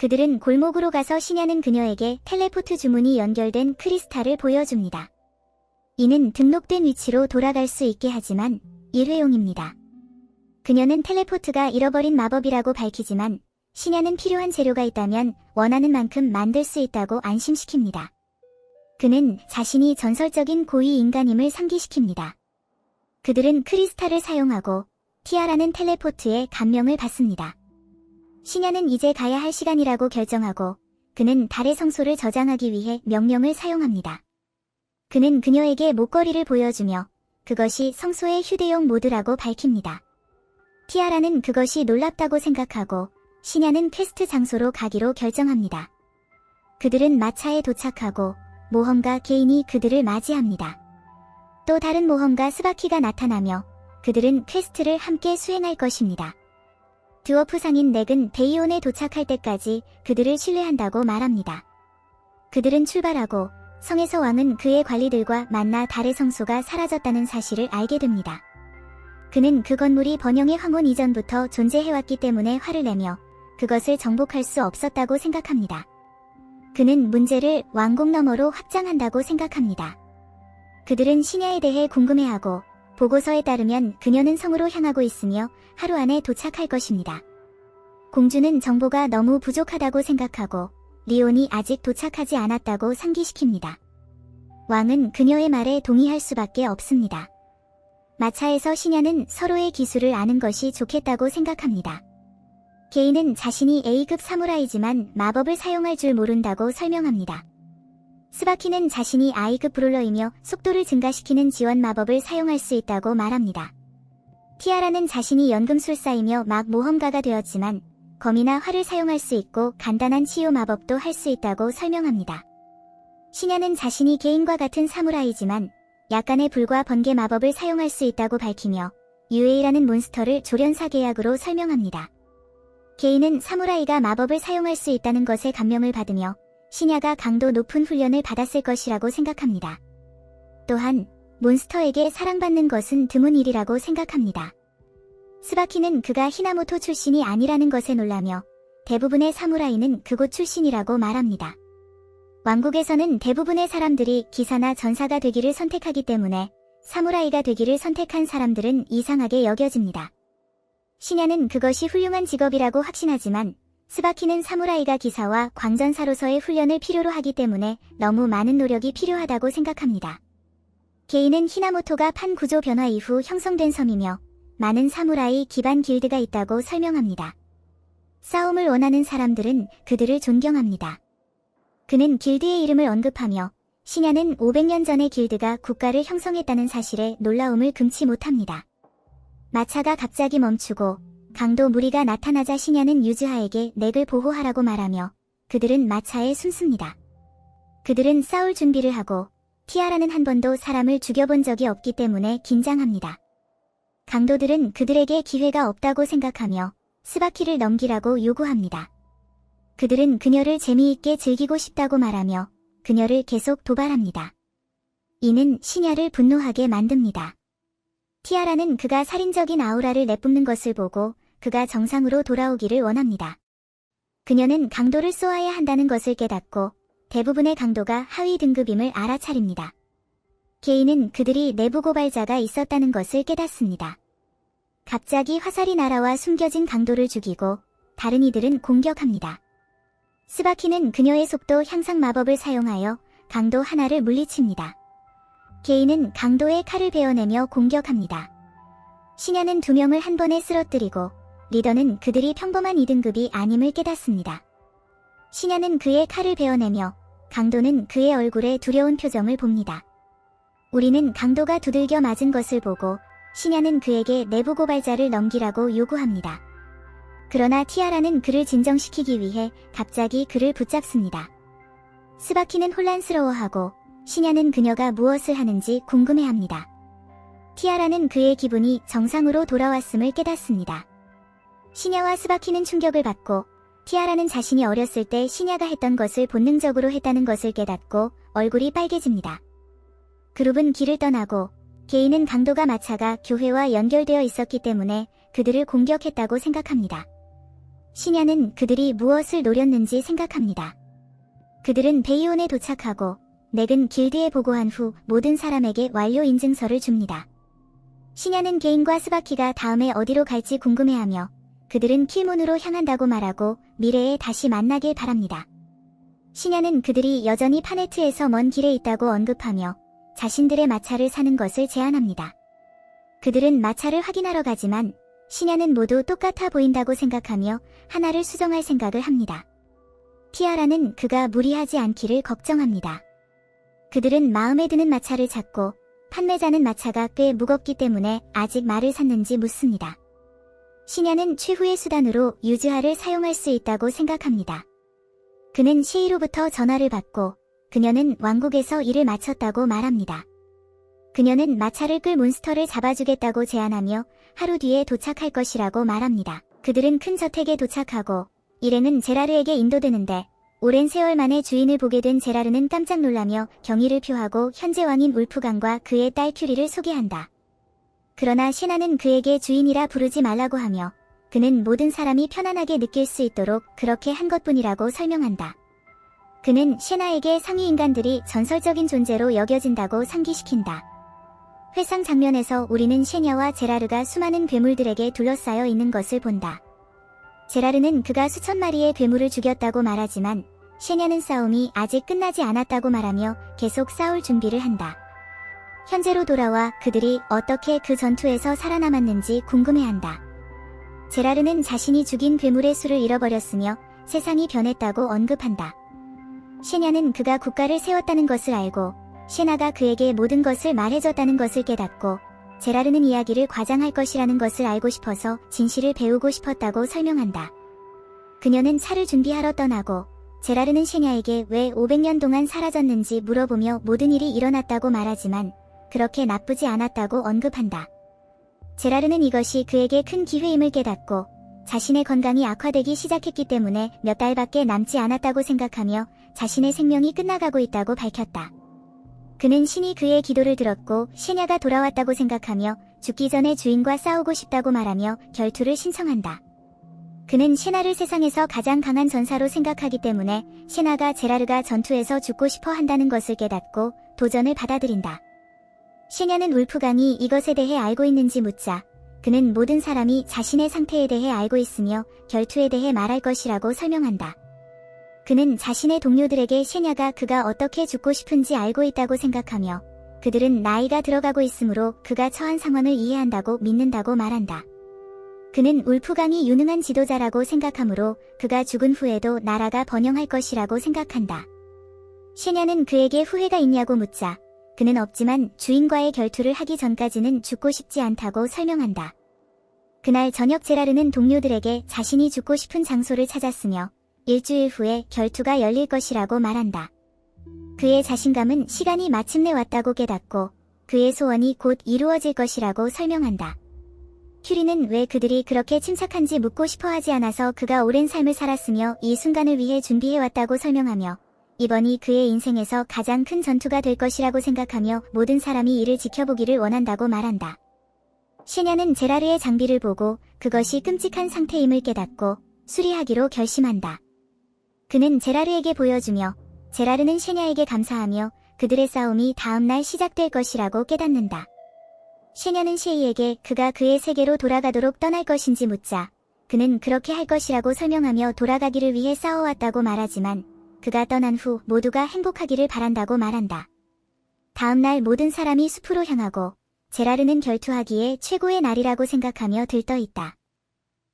그들은 골목으로 가서 시냐는 그녀에게 텔레포트 주문이 연결된 크리스탈을 보여줍니다. 이는 등록된 위치로 돌아갈 수 있게 하지만 일회용입니다. 그녀는 텔레포트가 잃어버린 마법이라고 밝히지만 시냐는 필요한 재료가 있다면 원하는 만큼 만들 수 있다고 안심시킵니다. 그는 자신이 전설적인 고위 인간임을 상기시킵니다. 그들은 크리스탈을 사용하고 티아라는 텔레포트에 감명을 받습니다. 시냐는 이제 가야 할 시간이라고 결정하고 그는 달의 성소를 저장하기 위해 명령을 사용합니다. 그는 그녀에게 목걸이를 보여주며 그것이 성소의 휴대용 모드라고 밝힙니다. 티아라는 그것이 놀랍다고 생각하고 시냐는 퀘스트 장소로 가기로 결정합니다. 그들은 마차에 도착하고 모험가 개인이 그들을 맞이합니다. 또 다른 모험가 스바키가 나타나며 그들은 퀘스트를 함께 수행할 것입니다. 드워프 상인 넥은 베이온에 도착할 때까지 그들을 신뢰한다고 말합니다. 그들은 출발하고 성에서 왕은 그의 관리들과 만나 달의 성소가 사라졌다는 사실을 알게 됩니다. 그는 그 건물이 번영의 황혼 이전부터 존재해왔기 때문에 화를 내며 그것을 정복할 수 없었다고 생각합니다. 그는 문제를 왕국 너머로 확장한다고 생각합니다. 그들은 시냐에 대해 궁금해하고 보고서에 따르면 그녀는 성으로 향하고 있으며 하루 안에 도착할 것입니다. 공주는 정보가 너무 부족하다고 생각하고 리온이 아직 도착하지 않았다고 상기시킵니다. 왕은 그녀의 말에 동의할 수밖에 없습니다. 마차에서 시냐는 서로의 기술을 아는 것이 좋겠다고 생각합니다. 게이는 자신이 A급 사무라이지만 마법을 사용할 줄 모른다고 설명합니다. 스바키는 자신이 I급 브롤러이며 속도를 증가시키는 지원 마법을 사용할 수 있다고 말합니다. 티아라는 자신이 연금술사이며 막 모험가가 되었지만 검이나 활을 사용할 수 있고 간단한 치유 마법도 할 수 있다고 설명합니다. 시냐는 자신이 개인과 같은 사무라이지만 약간의 불과 번개 마법을 사용할 수 있다고 밝히며 UA라는 몬스터를 조련사 계약으로 설명합니다. 게이는 사무라이가 마법을 사용할 수 있다는 것에 감명을 받으며 시냐가 강도 높은 훈련을 받았을 것이라고 생각합니다. 또한 몬스터에게 사랑받는 것은 드문 일이라고 생각합니다. 스바키는 그가 히나모토 출신이 아니라는 것에 놀라며 대부분의 사무라이는 그곳 출신이라고 말합니다. 왕국에서는 대부분의 사람들이 기사나 전사가 되기를 선택하기 때문에 사무라이가 되기를 선택한 사람들은 이상하게 여겨집니다. 시냐는 그것이 훌륭한 직업이라고 확신하지만 스바키는 사무라이가 기사와 광전사로서의 훈련을 필요로 하기 때문에 너무 많은 노력이 필요하다고 생각합니다. 게이는 히나모토가 판 구조 변화 이후 형성된 섬이며 많은 사무라이 기반 길드가 있다고 설명합니다. 싸움을 원하는 사람들은 그들을 존경합니다. 그는 길드의 이름을 언급하며 시냐는 500년 전의 길드가 국가를 형성했다는 사실에 놀라움을 금치 못합니다. 마차가 갑자기 멈추고 강도 무리가 나타나자 시냐는 유즈하에게 넥을 보호하라고 말하며 그들은 마차에 숨습니다. 그들은 싸울 준비를 하고 티아라는 한 번도 사람을 죽여본 적이 없기 때문에 긴장합니다. 강도들은 그들에게 기회가 없다고 생각하며 스바키를 넘기라고 요구합니다. 그들은 그녀를 재미있게 즐기고 싶다고 말하며 그녀를 계속 도발합니다. 이는 시냐를 분노하게 만듭니다. 티아라는 그가 살인적인 아우라를 내뿜는 것을 보고 그가 정상으로 돌아오기를 원합니다. 그녀는 강도를 쏘아야 한다는 것을 깨닫고 대부분의 강도가 하위 등급임을 알아차립니다. 게이는 그들이 내부 고발자가 있었다는 것을 깨닫습니다. 갑자기 화살이 날아와 숨겨진 강도를 죽이고 다른 이들은 공격합니다. 스바키는 그녀의 속도 향상 마법을 사용하여 강도 하나를 물리칩니다. 게이는 강도의 칼을 베어내며 공격합니다. 시냐는 2명을 한 번에 쓰러뜨리고 리더는 그들이 평범한 2등급이 아님을 깨닫습니다. 시냐는 그의 칼을 베어내며 강도는 그의 얼굴에 두려운 표정을 봅니다. 우리는 강도가 두들겨 맞은 것을 보고 시냐는 그에게 내부 고발자를 넘기라고 요구합니다. 그러나 티아라는 그를 진정시키기 위해 갑자기 그를 붙잡습니다. 스바키는 혼란스러워하고 시냐는 그녀가 무엇을 하는지 궁금해합니다. 티아라는 그의 기분이 정상으로 돌아왔음을 깨닫습니다. 시냐와 스바키는 충격을 받고 티아라는 자신이 어렸을 때 시냐가 했던 것을 본능적으로 했다는 것을 깨닫고 얼굴이 빨개집니다. 그룹은 길을 떠나고 게이는 강도가 마차가 교회와 연결되어 있었기 때문에 그들을 공격했다고 생각합니다. 시냐는 그들이 무엇을 노렸는지 생각합니다. 그들은 베이온에 도착하고 넥은 길드에 보고한 후 모든 사람에게 완료 인증서를 줍니다. 시냐는 게인과 스바키가 다음에 어디로 갈지 궁금해하며 그들은 킬문으로 향한다고 말하고 미래에 다시 만나길 바랍니다. 시냐는 그들이 여전히 파네트에서 먼 길에 있다고 언급하며 자신들의 마차를 사는 것을 제안합니다. 그들은 마차를 확인하러 가지만 시냐는 모두 똑같아 보인다고 생각하며 하나를 수정할 생각을 합니다. 티아라는 그가 무리하지 않기를 걱정합니다. 그들은 마음에 드는 마차를 찾고 판매자는 마차가 꽤 무겁기 때문에 아직 말을 샀는지 묻습니다. 시냐는 최후의 수단으로 유즈하를 사용할 수 있다고 생각합니다. 그는 시이로부터 전화를 받고 그녀는 왕국에서 일을 마쳤다고 말합니다. 그녀는 마차를 끌 몬스터를 잡아주겠다고 제안하며 하루 뒤에 도착할 것이라고 말합니다. 그들은 큰 저택에 도착하고 일행은 제라르에게 인도되는데 오랜 세월 만에 주인을 보게 된 제라르는 깜짝 놀라며 경의를 표하고 현재 왕인 울프강과 그의 딸 큐리를 소개한다. 그러나 시나는 그에게 주인이라 부르지 말라고 하며 그는 모든 사람이 편안하게 느낄 수 있도록 그렇게 한 것뿐이라고 설명한다. 그는 시나에게 상위 인간들이 전설적인 존재로 여겨진다고 상기시킨다. 회상 장면에서 우리는 셰냐와 제라르가 수많은 괴물들에게 둘러싸여 있는 것을 본다. 제라르는 그가 수천 마리의 괴물을 죽였다고 말하지만 셰냐는 싸움이 아직 끝나지 않았다고 말하며 계속 싸울 준비를 한다. 현재로 돌아와 그들이 어떻게 그 전투에서 살아남았는지 궁금해한다. 제라르는 자신이 죽인 괴물의 수를 잃어버렸으며 세상이 변했다고 언급한다. 셰냐는 그가 국가를 세웠다는 것을 알고 셰나가 그에게 모든 것을 말해줬다는 것을 깨닫고 제라르는 이야기를 과장할 것이라는 것을 알고 싶어서 진실을 배우고 싶었다고 설명한다. 그녀는 차를 준비하러 떠나고 제라르는 셰냐에게 왜 500년 동안 사라졌는지 물어보며 모든 일이 일어났다고 말하지만 그렇게 나쁘지 않았다고 언급한다. 제라르는 이것이 그에게 큰 기회임을 깨닫고 자신의 건강이 악화되기 시작했기 때문에 몇 달밖에 남지 않았다고 생각하며 자신의 생명이 끝나가고 있다고 밝혔다. 그는 신이 그의 기도를 들었고 셰냐가 돌아왔다고 생각하며 죽기 전에 주인과 싸우고 싶다고 말하며 결투를 신청한다. 그는 셰나를 세상에서 가장 강한 전사로 생각하기 때문에 셰나가 제라르가 전투에서 죽고 싶어 한다는 것을 깨닫고 도전을 받아들인다. 셰냐는 울프강이 이것에 대해 알고 있는지 묻자 그는 모든 사람이 자신의 상태에 대해 알고 있으며 결투에 대해 말할 것이라고 설명한다. 그는 자신의 동료들에게 셰냐가 그가 어떻게 죽고 싶은지 알고 있다고 생각하며 그들은 나이가 들어가고 있으므로 그가 처한 상황을 이해한다고 믿는다고 말한다. 그는 울프강이 유능한 지도자라고 생각하므로 그가 죽은 후에도 나라가 번영할 것이라고 생각한다. 셰냐는 그에게 후회가 있냐고 묻자 그는 없지만 주인과의 결투를 하기 전까지는 죽고 싶지 않다고 설명한다. 그날 저녁 제라르는 동료들에게 자신이 죽고 싶은 장소를 찾았으며 일주일 후에 결투가 열릴 것이라고 말한다. 그의 자신감은 시간이 마침내 왔다고 깨닫고 그의 소원이 곧 이루어질 것이라고 설명한다. 큐리는 왜 그들이 그렇게 침착한지 묻고 싶어 하지 않아서 그가 오랜 삶을 살았으며 이 순간을 위해 준비해왔다고 설명하며 이번이 그의 인생에서 가장 큰 전투가 될 것이라고 생각하며 모든 사람이 이를 지켜보기를 원한다고 말한다. 셰냐는 제라르의 장비를 보고 그것이 끔찍한 상태임을 깨닫고 수리하기로 결심한다. 그는 제라르에게 보여주며 제라르는 셰냐에게 감사하며 그들의 싸움이 다음날 시작될 것이라고 깨닫는다. 셰냐는 셰이에게 그가 그의 세계로 돌아가도록 떠날 것인지 묻자 그는 그렇게 할 것이라고 설명하며 돌아가기를 위해 싸워왔다고 말하지만 그가 떠난 후 모두가 행복하기를 바란다고 말한다. 다음날 모든 사람이 숲으로 향하고 제라르는 결투하기에 최고의 날이라고 생각하며 들떠있다.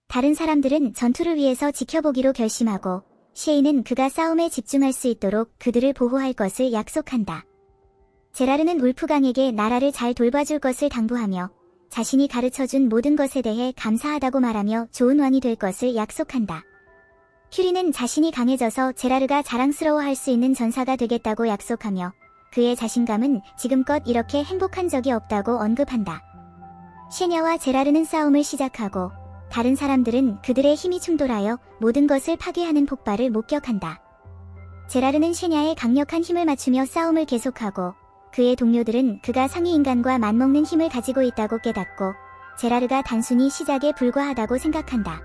다른 사람들은 전투를 위해서 지켜보기로 결심하고 셰이는 그가 싸움에 집중할 수 있도록 그들을 보호할 것을 약속한다. 제라르는 울프강에게 나라를 잘 돌봐줄 것을 당부하며 자신이 가르쳐준 모든 것에 대해 감사하다고 말하며 좋은 왕이 될 것을 약속한다. 큐리는 자신이 강해져서 제라르가 자랑스러워할 수 있는 전사가 되겠다고 약속하며 그의 자신감은 지금껏 이렇게 행복한 적이 없다고 언급한다. 셰냐와 제라르는 싸움을 시작하고 다른 사람들은 그들의 힘이 충돌하여 모든 것을 파괴하는 폭발을 목격한다. 제라르는 셰냐의 강력한 힘을 맞추며 싸움을 계속하고 그의 동료들은 그가 상위 인간과 맞먹는 힘을 가지고 있다고 깨닫고 제라르가 단순히 시작에 불과하다고 생각한다.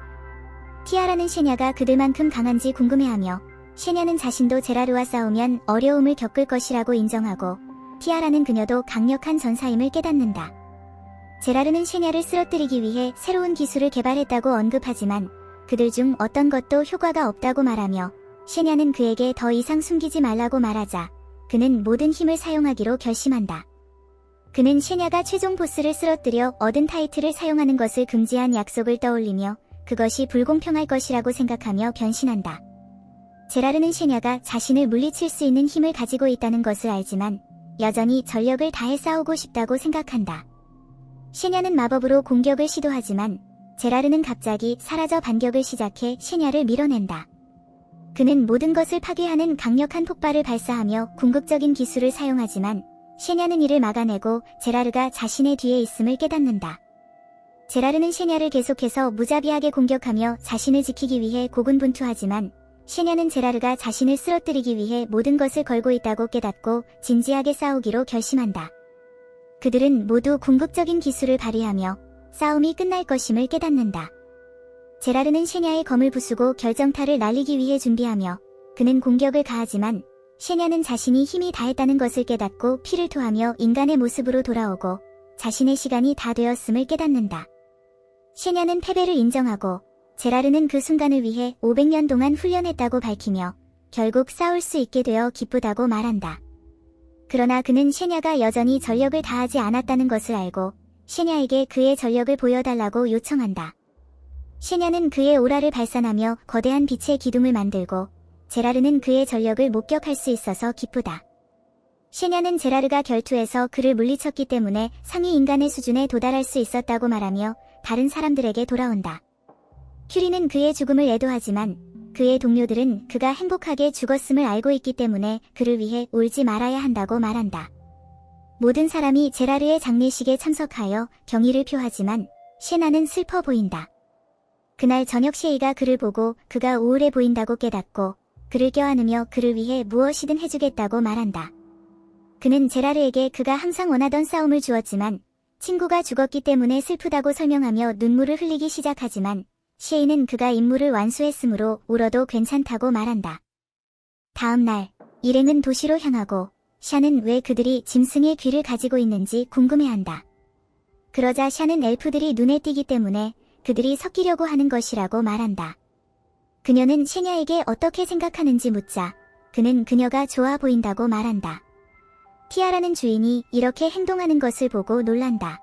티아라는 셰냐가 그들만큼 강한지 궁금해하며 셰냐는 자신도 제라르와 싸우면 어려움을 겪을 것이라고 인정하고 티아라는 그녀도 강력한 전사임을 깨닫는다. 제라르는 셰냐를 쓰러뜨리기 위해 새로운 기술을 개발했다고 언급하지만 그들 중 어떤 것도 효과가 없다고 말하며 셰냐는 그에게 더 이상 숨기지 말라고 말하자 그는 모든 힘을 사용하기로 결심한다. 그는 셰냐가 최종 보스를 쓰러뜨려 얻은 타이틀을 사용하는 것을 금지한 약속을 떠올리며 그것이 불공평할 것이라고 생각하며 변신한다. 제라르는 셰냐가 자신을 물리칠 수 있는 힘을 가지고 있다는 것을 알지만 여전히 전력을 다해 싸우고 싶다고 생각한다. 셰냐는 마법으로 공격을 시도하지만 제라르는 갑자기 사라져 반격을 시작해 셰냐를 밀어낸다. 그는 모든 것을 파괴하는 강력한 폭발을 발사하며 궁극적인 기술을 사용하지만 셰냐는 이를 막아내고 제라르가 자신의 뒤에 있음을 깨닫는다. 제라르는 셰냐를 계속해서 무자비하게 공격하며 자신을 지키기 위해 고군분투하지만 셰냐는 제라르가 자신을 쓰러뜨리기 위해 모든 것을 걸고 있다고 깨닫고 진지하게 싸우기로 결심한다. 그들은 모두 궁극적인 기술을 발휘하며 싸움이 끝날 것임을 깨닫는다. 제라르는 셰냐의 검을 부수고 결정타를 날리기 위해 준비하며 그는 공격을 가하지만 셰냐는 자신이 힘이 다했다는 것을 깨닫고 피를 토하며 인간의 모습으로 돌아오고 자신의 시간이 다 되었음을 깨닫는다. 셰냐는 패배를 인정하고 제라르는 그 순간을 위해 500년 동안 훈련했다고 밝히며 결국 싸울 수 있게 되어 기쁘다고 말한다. 그러나 그는 셰냐가 여전히 전력을 다하지 않았다는 것을 알고 셰냐에게 그의 전력을 보여달라고 요청한다. 셰냐는 그의 오라를 발산하며 거대한 빛의 기둥을 만들고 제라르는 그의 전력을 목격할 수 있어서 기쁘다. 셰냐는 제라르가 결투에서 그를 물리쳤기 때문에 상위 인간의 수준에 도달할 수 있었다고 말하며 다른 사람들에게 돌아온다. 큐리는 그의 죽음을 애도하지만 그의 동료들은 그가 행복하게 죽었음을 알고 있기 때문에 그를 위해 울지 말아야 한다고 말한다. 모든 사람이 제라르의 장례식에 참석하여 경의를 표하지만 셰나는 슬퍼 보인다. 그날 저녁 셰이가 그를 보고 그가 우울해 보인다고 깨닫고 그를 껴안으며 그를 위해 무엇이든 해주겠다고 말한다. 그는 제라르에게 그가 항상 원하던 싸움을 주었지만 친구가 죽었기 때문에 슬프다고 설명하며 눈물을 흘리기 시작하지만 셰이는 그가 임무를 완수했으므로 울어도 괜찮다고 말한다. 다음 날 일행은 도시로 향하고 샤는 왜 그들이 짐승의 귀를 가지고 있는지 궁금해한다. 그러자 샤는 엘프들이 눈에 띄기 때문에 그들이 섞이려고 하는 것이라고 말한다. 그녀는 셰냐에게 어떻게 생각하는지 묻자 그는 그녀가 좋아 보인다고 말한다. 티아라는 주인이 이렇게 행동하는 것을 보고 놀란다.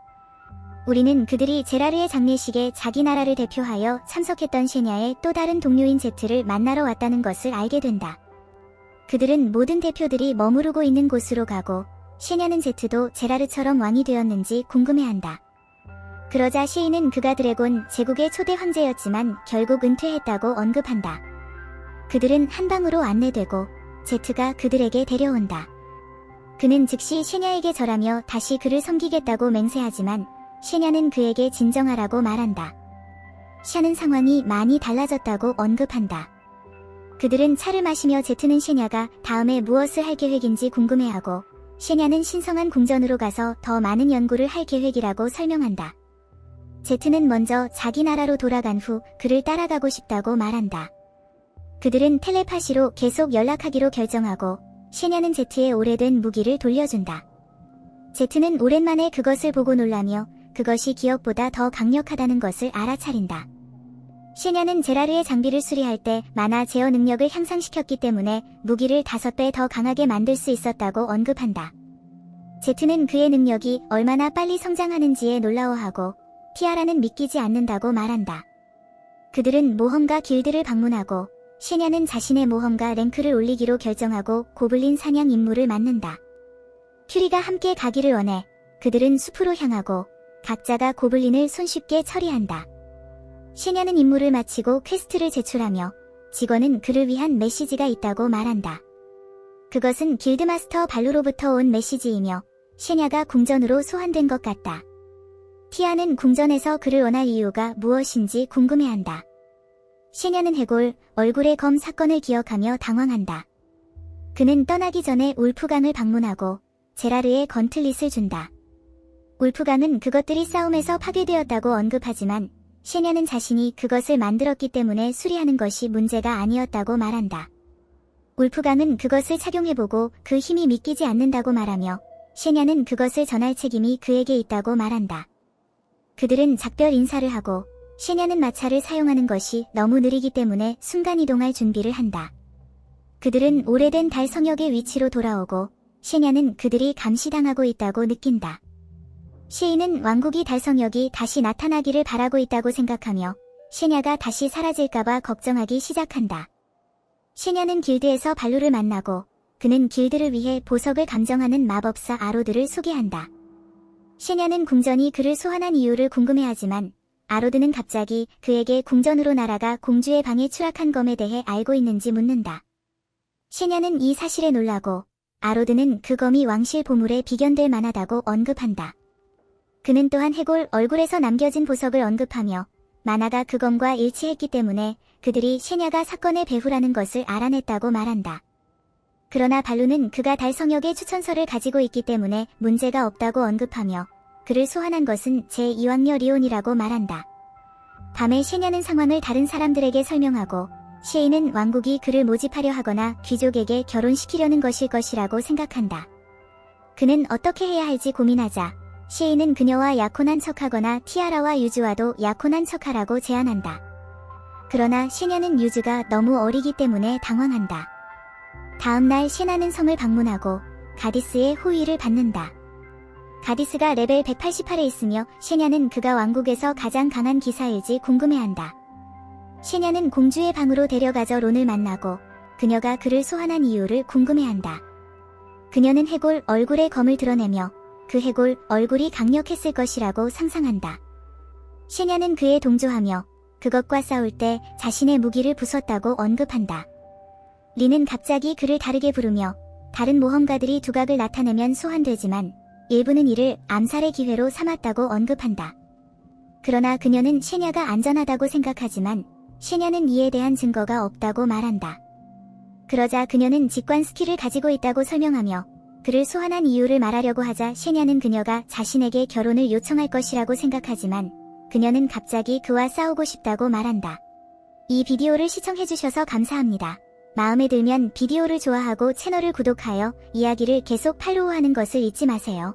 우리는 그들이 제라르의 장례식에 자기 나라를 대표하여 참석했던 셰냐의 또 다른 동료인 제트를 만나러 왔다는 것을 알게 된다. 그들은 모든 대표들이 머무르고 있는 곳으로 가고 셰냐는 제트도 제라르처럼 왕이 되었는지 궁금해한다. 그러자 셰이는 그가 드래곤 제국의 초대 황제였지만 결국 은퇴했다고 언급한다. 그들은 한 방으로 안내되고 제트가 그들에게 데려온다. 그는 즉시 셰냐에게 절하며 다시 그를 섬기겠다고 맹세하지만 셰냐는 그에게 진정하라고 말한다. 샤는 상황이 많이 달라졌다고 언급한다. 그들은 차를 마시며 제트는 셰냐가 다음에 무엇을 할 계획인지 궁금해하고 셰냐는 신성한 궁전으로 가서 더 많은 연구를 할 계획이라고 설명한다. 제트는 먼저 자기 나라로 돌아간 후 그를 따라가고 싶다고 말한다. 그들은 텔레파시로 계속 연락하기로 결정하고 셰냐는 제트의 오래된 무기를 돌려준다. 제트는 오랜만에 그것을 보고 놀라며 그것이 기억보다 더 강력하다는 것을 알아차린다. 셰냐는 제라르의 장비를 수리할 때 마나 제어 능력을 향상시켰기 때문에 무기를 5배 더 강하게 만들 수 있었다고 언급한다. 제트는 그의 능력이 얼마나 빨리 성장하는지에 놀라워하고 티아라는 믿기지 않는다고 말한다. 그들은 모험가 길드를 방문하고 셰냐는 자신의 모험가 랭크를 올리기로 결정하고 고블린 사냥 임무를 맡는다. 큐리가 함께 가기를 원해 그들은 숲으로 향하고 각자가 고블린을 손쉽게 처리한다. 셰냐는 임무를 마치고 퀘스트를 제출하며 직원은 그를 위한 메시지가 있다고 말한다. 그것은 길드마스터 발로로부터 온 메시지이며 셰냐가 궁전으로 소환된 것 같다. 티아는 궁전에서 그를 원할 이유가 무엇인지 궁금해한다. 셰냐는 해골, 얼굴의 검 사건을 기억하며 당황한다. 그는 떠나기 전에 울프강을 방문하고 제라르의 건틀릿을 준다. 울프강은 그것들이 싸움에서 파괴되었다고 언급하지만 셰냐는 자신이 그것을 만들었기 때문에 수리하는 것이 문제가 아니었다고 말한다. 울프강은 그것을 착용해보고 그 힘이 믿기지 않는다고 말하며 셰냐는 그것을 전할 책임이 그에게 있다고 말한다. 그들은 작별 인사를 하고 셰냐는 마차를 사용하는 것이 너무 느리기 때문에 순간이동할 준비를 한다. 그들은 오래된 달 성역의 위치로 돌아오고 셰냐는 그들이 감시당하고 있다고 느낀다. 셰이는 왕국이 달 성역이 다시 나타나기를 바라고 있다고 생각하며 셰냐가 다시 사라질까봐 걱정하기 시작한다. 셰냐는 길드에서 발루를 만나고 그는 길드를 위해 보석을 감정하는 마법사 아로드를 소개한다. 셰냐는 궁전이 그를 소환한 이유를 궁금해하지만 아로드는 갑자기 그에게 궁전으로 날아가 공주의 방에 추락한 검에 대해 알고 있는지 묻는다. 셰냐는 이 사실에 놀라고 아로드는 그 검이 왕실 보물에 비견될 만하다고 언급한다. 그는 또한 해골 얼굴에서 남겨진 보석을 언급하며 마나가 그 검과 일치했기 때문에 그들이 셰냐가 사건의 배후라는 것을 알아냈다고 말한다. 그러나 발루는 그가 달 성역의 추천서를 가지고 있기 때문에 문제가 없다고 언급하며 그를 소환한 것은 제2왕녀 리온이라고 말한다. 밤에 셰냐는 상황을 다른 사람들에게 설명하고 셰이는 왕국이 그를 모집하려 하거나 귀족에게 결혼시키려는 것일 것이라고 생각한다. 그는 어떻게 해야 할지 고민하자 셰이는 그녀와 약혼한 척하거나 티아라와 유즈와도 약혼한 척하라고 제안한다. 그러나 셰냐는 유즈가 너무 어리기 때문에 당황한다. 다음날 셰나는 성을 방문하고 가디스의 호의를 받는다. 가디스가 레벨 188에 있으며 셰냐는 그가 왕국에서 가장 강한 기사일지 궁금해한다. 셰냐는 공주의 방으로 데려가져 론을 만나고 그녀가 그를 소환한 이유를 궁금해한다. 그녀는 해골 얼굴의 검을 드러내며 그 해골 얼굴이 강력했을 것이라고 상상한다. 셰냐는 그에 동조하며 그것과 싸울 때 자신의 무기를 부쉈다고 언급한다. 리는 갑자기 그를 다르게 부르며 다른 모험가들이 두각을 나타내면 소환되지만 일부는 이를 암살의 기회로 삼았다고 언급한다. 그러나 그녀는 셰냐가 안전하다고 생각하지만 셰냐는 이에 대한 증거가 없다고 말한다. 그러자 그녀는 직관 스킬을 가지고 있다고 설명하며 그를 소환한 이유를 말하려고 하자 셰냐는 그녀가 자신에게 결혼을 요청할 것이라고 생각하지만 그녀는 갑자기 그와 싸우고 싶다고 말한다. 이 비디오를 시청해주셔서 감사합니다. 마음에 들면 비디오를 좋아하고 채널을 구독하여 이야기를 계속 팔로우하는 것을 잊지 마세요.